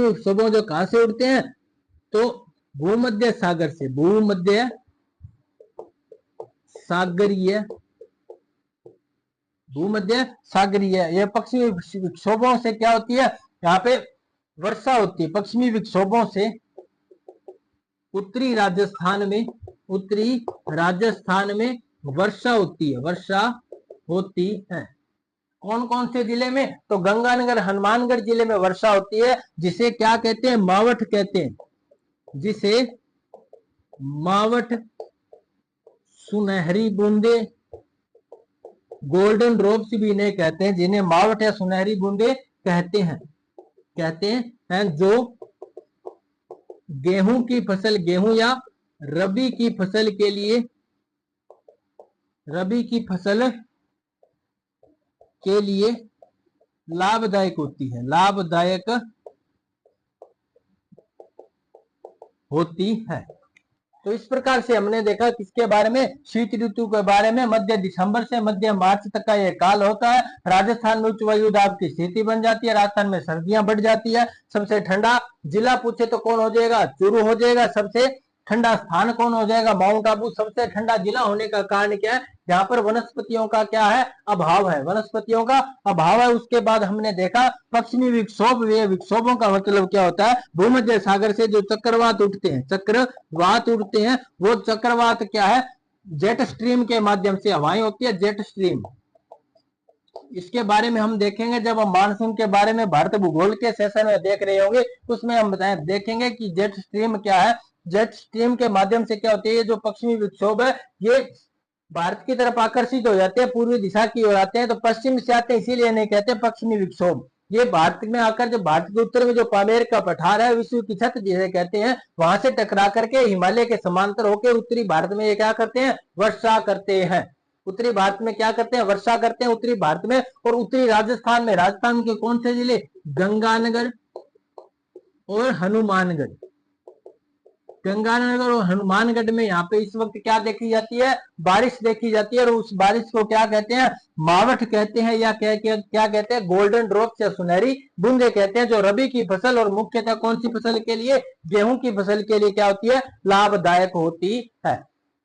विक्षोभों जो कहां से उठते हैं? तो भूमध्य सागरीय ये पश्चिमी विक्षोभों से क्या होती है? यहाँ पे वर्षा होती है। पश्चिमी विक्षोभों से उत्तरी राजस्थान में वर्षा होती है। कौन कौन से जिले में? तो गंगानगर, हनुमानगढ़ जिले में वर्षा होती है, जिसे क्या कहते हैं? मावठ कहते हैं। जिसे मावठ, सुनहरी बूंदे, गोल्डन ड्रॉप्स भी इन्हें कहते हैं, जिन्हें मावठ या सुनहरी बूंदे कहते हैं। जो गेहूं की फसल, गेहूं या रबी की फसल के लिए लाभदायक होती है। तो इस प्रकार से हमने देखा किसके बारे में? शीत ऋतु के बारे में। मध्य दिसंबर से मध्य मार्च तक का यह काल होता है। राजस्थान में उच्च वायु दाब की स्थिति बन जाती है। राजस्थान में सर्दियां बढ़ जाती है। सबसे ठंडा जिला पूछे तो कौन हो जाएगा? चूरू हो जाएगा। सबसे ठंडा स्थान कौन हो जाएगा? माउंट आबू। सबसे ठंडा जिला होने का कारण क्या है? यहाँ पर वनस्पतियों का क्या है? अभाव है। वनस्पतियों का अभाव है। उसके बाद हमने देखा पश्चिमी विक्षोभ। विक्षोभों का मतलब क्या होता है? भूमध्य सागर से जो चक्रवात उठते हैं, वो चक्रवात क्या है? जेट स्ट्रीम के माध्यम से हवाएं होती है, जेट स्ट्रीम। इसके बारे में हम देखेंगे जब हम मानसून के बारे में भारत भूगोल के सेशन में देख रहे होंगे, उसमें हम देखेंगे कि जेट स्ट्रीम क्या है। जेट स्ट्रीम के माध्यम से क्या होती है? जो पश्चिमी विक्षोभ है ये भारत की तरफ आकर्षित हो जाते हैं, पूर्वी दिशा की ओर आते हैं, तो पश्चिम से आते हैं, इसीलिए नहीं कहते पश्चिमी विक्षोभ। ये भारत में आकर जो भारत के उत्तर में जो पामेर का पठार है, विश्व की छत जिसे कहते हैं, वहां से टकरा करके हिमालय के समांतर होकर उत्तरी भारत में ये क्या करते हैं? वर्षा करते हैं। उत्तरी भारत में क्या करते हैं, वर्षा करते हैं उत्तरी भारत में। और उत्तरी राजस्थान में, राजस्थान के कौन से जिले, गंगानगर और हनुमानगढ़। गंगानगर और हनुमानगढ़ में यहाँ पे इस वक्त क्या देखी जाती है, बारिश देखी जाती है। और उस बारिश को क्या कहते हैं, मावठ कहते हैं, या क्या कहते हैं, गोल्डन ड्रॉप्स या सुनहरी बूंदे कहते हैं, जो रबी की फसल और मुख्यतः कौन सी फसल के लिए, गेहूं की फसल के लिए क्या होती है, लाभदायक होती है।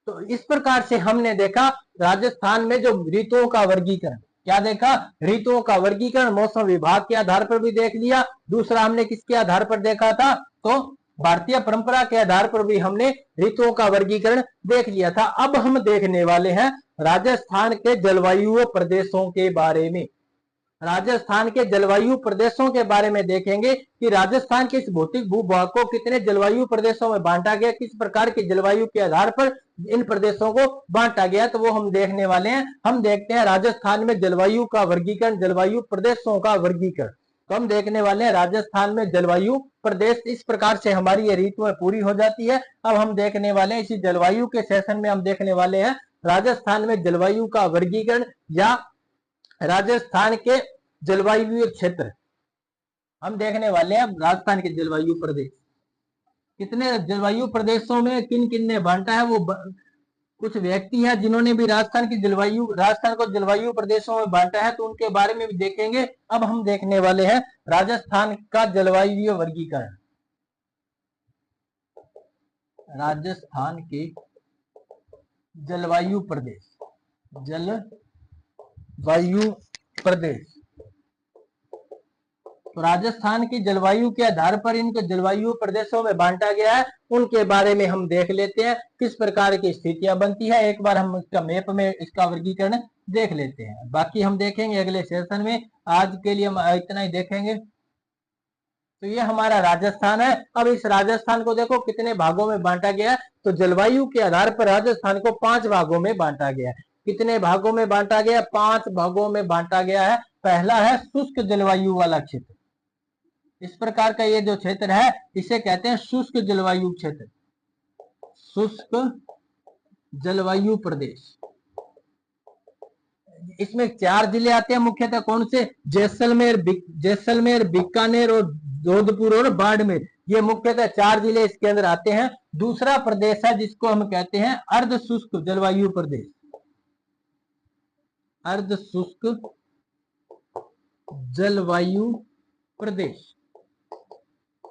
तो इस प्रकार से हमने देखा राजस्थान में जो ऋतुओं का वर्गीकरण, क्या देखा, ऋतुओं का वर्गीकरण मौसम विभाग के आधार पर भी देख लिया। दूसरा हमने किसके आधार पर देखा था, तो भारतीय परंपरा के आधार पर भी हमने ऋतुओं का वर्गीकरण देख लिया था। अब हम देखने वाले हैं राजस्थान के जलवायु प्रदेशों के बारे में। राजस्थान के जलवायु प्रदेशों के बारे में देखेंगे कि राजस्थान के इस भौतिक भूभाग को कितने जलवायु प्रदेशों में बांटा गया, किस प्रकार की जलवायु के आधार पर इन प्रदेशों को बांटा गया, तो वो हम देखने वाले हैं। हम देखते हैं राजस्थान में जलवायु का वर्गीकरण, जलवायु प्रदेशों का वर्गीकरण। तो हम देखने वाले हैं राजस्थान में जलवायु प्रदेश। इस प्रकार से हमारी ये ऋतुएं पूरी हो जाती है। अब हम देखने वाले हैं इसी जलवायु के सेशन में हम देखने वाले हैं राजस्थान में जलवायु का वर्गीकरण या राजस्थान के जलवायु क्षेत्र। हम देखने वाले हैं राजस्थान के जलवायु प्रदेश, कितने जलवायु प्रदेशों में किन किन ने बांटा है। वो कुछ व्यक्ति हैं जिन्होंने भी राजस्थान को जलवायु प्रदेशों में बांटा है, तो उनके बारे में भी देखेंगे। अब हम देखने वाले हैं राजस्थान का जलवायु वर्गीकरण। राजस्थान के जलवायु प्रदेश, जलवायु प्रदेश। तो राजस्थान की जलवायु के आधार पर इनको जलवायु प्रदेशों में बांटा गया है, उनके बारे में हम देख लेते हैं किस प्रकार की स्थितियां बनती है। एक बार हम इसका मैप में इसका वर्गीकरण देख लेते हैं, बाकी हम देखेंगे अगले सेशन में। आज के लिए हम इतना ही देखेंगे। तो ये हमारा राजस्थान है। अब इस राजस्थान को देखो कितने भागों में बांटा गया है। तो जलवायु के आधार पर राजस्थान को 5 भागों में बांटा गया है। कितने भागों में बांटा गया, 5 भागों में बांटा गया है। पहला है शुष्क जलवायु वाला क्षेत्र। इस प्रकार का ये जो क्षेत्र है इसे कहते हैं शुष्क जलवायु क्षेत्र, शुष्क जलवायु प्रदेश। इसमें 4 जिले आते हैं मुख्यतः, कौन से, जैसलमेर, बीकानेर और जोधपुर और बाड़मेर। ये मुख्यतः 4 जिले इसके अंदर आते हैं। दूसरा प्रदेश है जिसको हम कहते हैं अर्ध शुष्क जलवायु प्रदेश, अर्ध शुष्क जलवायु प्रदेश,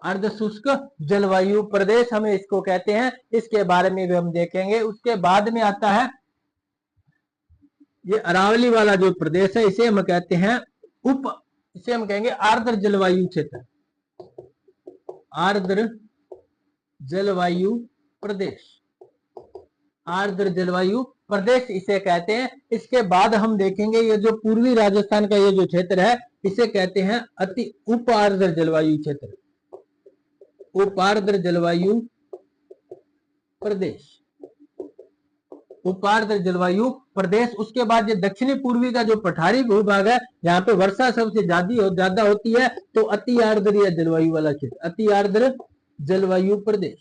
अर्ध शुष्क जलवायु प्रदेश हमें इसको कहते हैं। इसके बारे में भी हम देखेंगे। उसके बाद में आता है ये अरावली वाला जो प्रदेश है, इसे हम कहते हैं इसे हम कहेंगे आर्द्र जलवायु क्षेत्र, आर्द्र जलवायु प्रदेश, आर्द्र जलवायु प्रदेश इसे कहते हैं। इसके बाद हम देखेंगे ये जो पूर्वी राजस्थान का ये जो क्षेत्र है इसे कहते हैं अति उप आर्द्र जलवायु क्षेत्र, उपार्द्र जलवायु प्रदेश, उपार्द्र जलवायु प्रदेश। उसके बाद ये दक्षिणी पूर्वी का जो पठारी भूभाग है, यहाँ पे वर्षा सबसे ज्यादा होती है, तो अति आर्द्र जलवायु वाला क्षेत्र, अति आर्द्र जलवायु प्रदेश,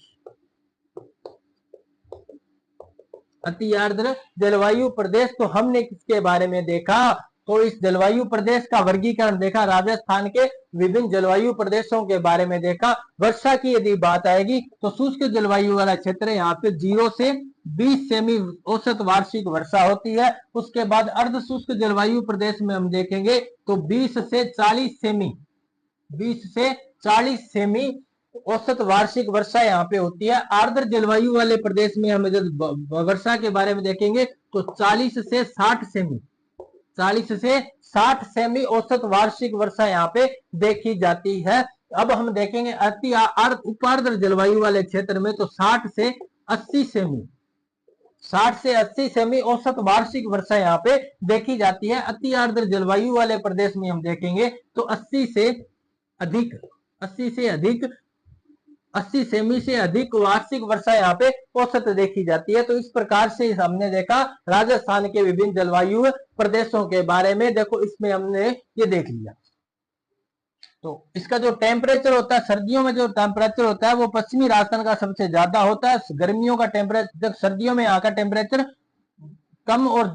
अति आर्द्र जलवायु प्रदेश। तो हमने किसके बारे में देखा, तो इस जलवायु प्रदेश का वर्गीकरण देखा, राजस्थान के विभिन्न जलवायु प्रदेशों के बारे में देखा। वर्षा की यदि बात आएगी तो शुष्क जलवायु वाला क्षेत्र है, यहाँ पे 0 से 20 सेमी औसत वार्षिक वर्षा होती है। उसके बाद अर्ध शुष्क जलवायु प्रदेश में हम देखेंगे तो 20 से 40 सेमी, 20 से 40 सेमी औसत वार्षिक वर्षा यहाँ पे होती है। आर्द्र जलवायु वाले प्रदेश में हम जब वर्षा के बारे में देखेंगे तो 40 से 60 सेमी, 40 से 60 सेमी औसत वार्षिक वर्षा यहाँ पे देखी जाती है। अब हम देखेंगे अति उपार्द्र जलवायु वाले क्षेत्र में तो 60 से 80 सेमी, 60 से 80 सेमी औसत वार्षिक वर्षा यहाँ पे देखी जाती है। अति आर्द्र जलवायु वाले प्रदेश में हम देखेंगे तो 80 सेमी से अधिक वार्षिक वर्षा यहाँ पे औसत देखी जाती है। तो इस प्रकार से हमने देखा राजस्थान के विभिन्न जलवायु प्रदेशों के बारे में। देखो इसमें हमने ये देख लिया। तो इसका जो टेम्परेचर होता है, सर्दियों में जो टेम्परेचर होता है वो पश्चिमी राजस्थान का सबसे ज्यादा होता है। गर्मियों का टेम्परेचर, सर्दियों में यहाँ का टेम्परेचर कम और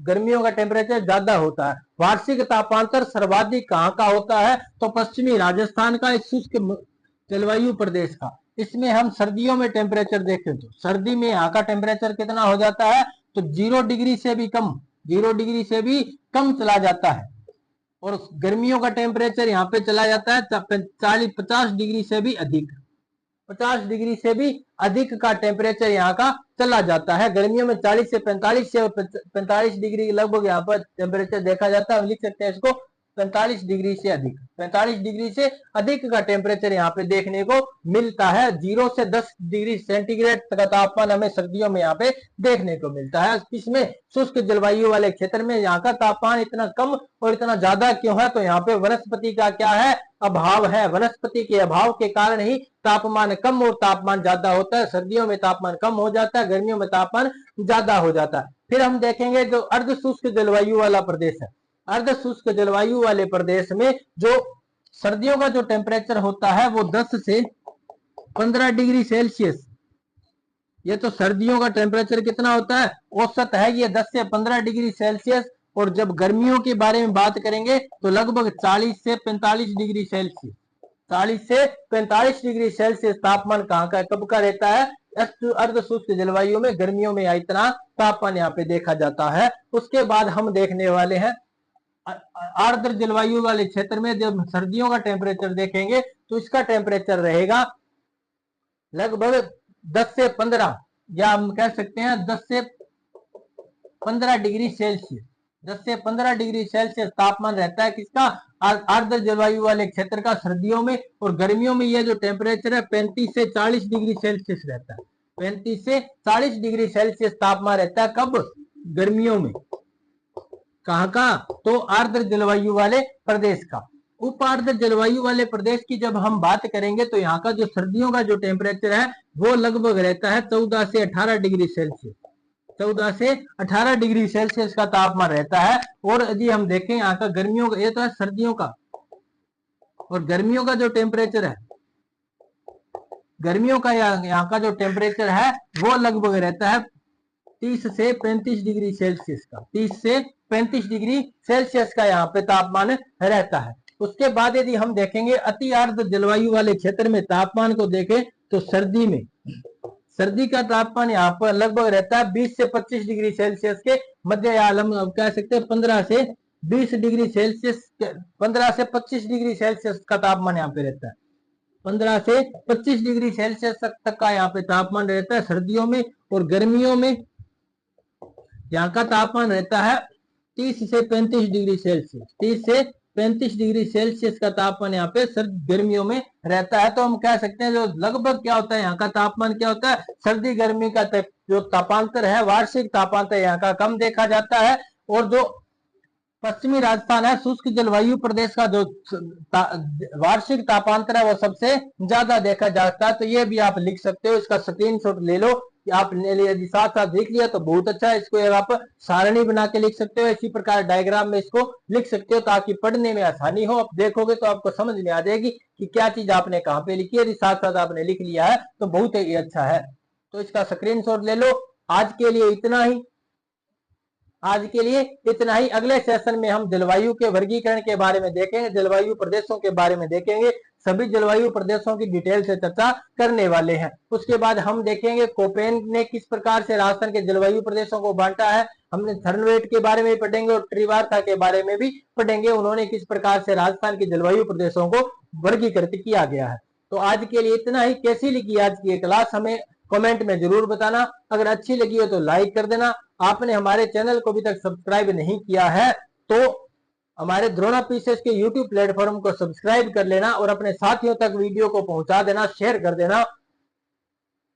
गर्मियों का टेम्परेचर ज्यादा होता है। वार्षिक तापांतर सर्वाधिक कहाँ का होता है? तो पश्चिमी राजस्थान का, एक शुष्क जलवायु प्रदेश का। इसमें हम सर्दियों में टेम्परेचर देखें तो सर्दी में यहाँ का टेम्परेचर कितना हो जाता है? तो 0 डिग्री से भी कम, 0 डिग्री से भी कम चला जाता है। और गर्मियों का टेम्परेचर यहाँ पे चला जाता है 50 डिग्री से भी अधिक, 50 डिग्री से भी अधिक का टेम्परेचर यहाँ का चला जाता है। गर्मियों में 40 से 45 डिग्री लगभग यहाँ पर टेम्परेचर देखा जाता है। हम लिख सकते हैं इसको 45 डिग्री से अधिक, 45 डिग्री से अधिक का टेम्परेचर यहाँ पे देखने को मिलता है। 0 से 10 डिग्री सेंटीग्रेड का तापमान हमें सर्दियों में यहाँ पे देखने को मिलता है। इसमें शुष्क जलवायु वाले क्षेत्र में यहाँ का तापमान इतना कम और इतना ज्यादा क्यों है? तो यहाँ पे वनस्पति का क्या है? अभाव है। वनस्पति के अभाव के कारण ही तापमान कम और तापमान ज्यादा होता है। सर्दियों में तापमान कम हो जाता है, गर्मियों में तापमान ज्यादा हो जाता है। फिर हम देखेंगे जो अर्ध शुष्क जलवायु वाला प्रदेश है, अर्ध शुष्क जलवायु वाले प्रदेश में जो सर्दियों का जो टेम्परेचर होता है वो 10 से 15 डिग्री सेल्सियस, ये तो सर्दियों का टेम्परेचर कितना होता है? औसत है ये 10 से 15 डिग्री सेल्सियस। और जब गर्मियों के बारे में बात करेंगे तो लगभग 40 से 45 डिग्री सेल्सियस, 40 से 45 डिग्री सेल्सियस तापमान कहाँ का, कब का रहता है? अर्ध शुष्क जलवायु में, गर्मियों में इतना तापमान यहाँ पे देखा जाता है। उसके बाद हम देखने वाले हैं आर्द्र जलवायु वाले क्षेत्र में। जब सर्दियों का टेम्परेचर देखेंगे तो इसका टेम्परेचर रहेगा लगभग 10 से 15, या हम कह सकते हैं 10 से 15 डिग्री सेल्सियस, 10 से 15 डिग्री सेल्सियस तापमान रहता है किसका? आर्द्र जलवायु वाले क्षेत्र का सर्दियों में। और गर्मियों में यह जो टेम्परेचर है 35 से 40 डिग्री सेल्सियस रहता है, 35 से 40 डिग्री सेल्सियस तापमान रहता है। कब? गर्मियों में। कहाँ का? तो आर्द्र जलवायु वाले प्रदेश का। उप आर्द्र जलवायु वाले प्रदेश की जब हम बात करेंगे तो यहाँ का जो सर्दियों का जो टेम्परेचर है वो लगभग रहता है 14 से 18 डिग्री सेल्सियस, 14 से 18 डिग्री सेल्सियस का तापमान रहता है। और यदि हम देखें यहाँ का गर्मियों का, ये तो है सर्दियों का, और गर्मियों का जो टेम्परेचर है, गर्मियों का यहाँ का जो टेम्परेचर है वो लगभग रहता है 30 से 35 डिग्री सेल्सियस का, 30 से 35 डिग्री सेल्सियस का यहाँ पे तापमान रहता है। उसके बाद यदि हम देखेंगे अति आर्द्र जलवायु वाले क्षेत्र में तापमान को देखें तो सर्दी में, सर्दी का तापमान यहाँ पर लगभग रहता है 20 से 25 डिग्री सेल्सियस के मध्य, या हम कह सकते हैं 15 से 20 डिग्री सेल्सियस, 15 से 25 डिग्री सेल्सियस का तापमान यहाँ पे रहता है। 15 से 25 डिग्री सेल्सियस तक का यहाँ पे तापमान रहता है सर्दियों में। और गर्मियों में यहाँ का तापमान रहता है 30 से 35 डिग्री सेल्सियस, 30 से 35 डिग्री सेल्सियस का तापमान यहाँ पे गर्मियों में रहता है। तो हम कह सकते हैं जो लगभग क्या होता है यहाँ का तापमान क्या होता है? सर्दी गर्मी का जो तापांतर है, वार्षिक तापांतर यहाँ का कम देखा जाता है। और जो पश्चिमी राजस्थान है, शुष्क जलवायु प्रदेश का जो वार्षिक तापांतर है वो सबसे ज्यादा देखा जाता है। तो ये भी आप लिख सकते हो, इसका स्क्रीनशॉट ले लो। आपने यदि साथ साथ देख लिया तो बहुत अच्छा है। इसको आप सारणी बना के लिख सकते हो, इसी प्रकार डायग्राम में इसको लिख सकते हो ताकि पढ़ने में आसानी हो। आप देखोगे तो आपको समझ में आ जाएगी कि क्या चीज आपने कहाँ पे लिखी है। यदि साथ साथ आपने लिख लिया है तो बहुत ही अच्छा है। तो इसका स्क्रीनशॉट ले लो। आज के लिए इतना ही, आज के लिए इतना ही। अगले सेशन में हम जलवायु के वर्गीकरण के बारे में देखेंगे, जलवायु प्रदेशों के बारे में देखेंगे, सभी जलवायु प्रदेशों की डिटेल से चर्चा करने वाले हैं। उसके बाद हम देखेंगे कोपेन ने किस प्रकार से राजस्थान के जलवायु प्रदेशों को बांटा है। हमने थर्नवेट के बारे में पढ़ेंगे और त्रिवार्ता के बारे में भी पढ़ेंगे, उन्होंने किस प्रकार से राजस्थान के जलवायु प्रदेशों को वर्गीकृत किया गया है। तो आज के लिए इतना ही। कैसी लगी आज की क्लास हमें कमेंट में जरूर बताना। अगर अच्छी लगी हो तो लाइक कर देना। आपने हमारे चैनल को अभी तक सब्सक्राइब नहीं किया है तो हमारे द्रोणा पीसेस के YouTube प्लेटफॉर्म को सब्सक्राइब कर लेना और अपने साथियों तक वीडियो को पहुंचा देना, शेयर कर देना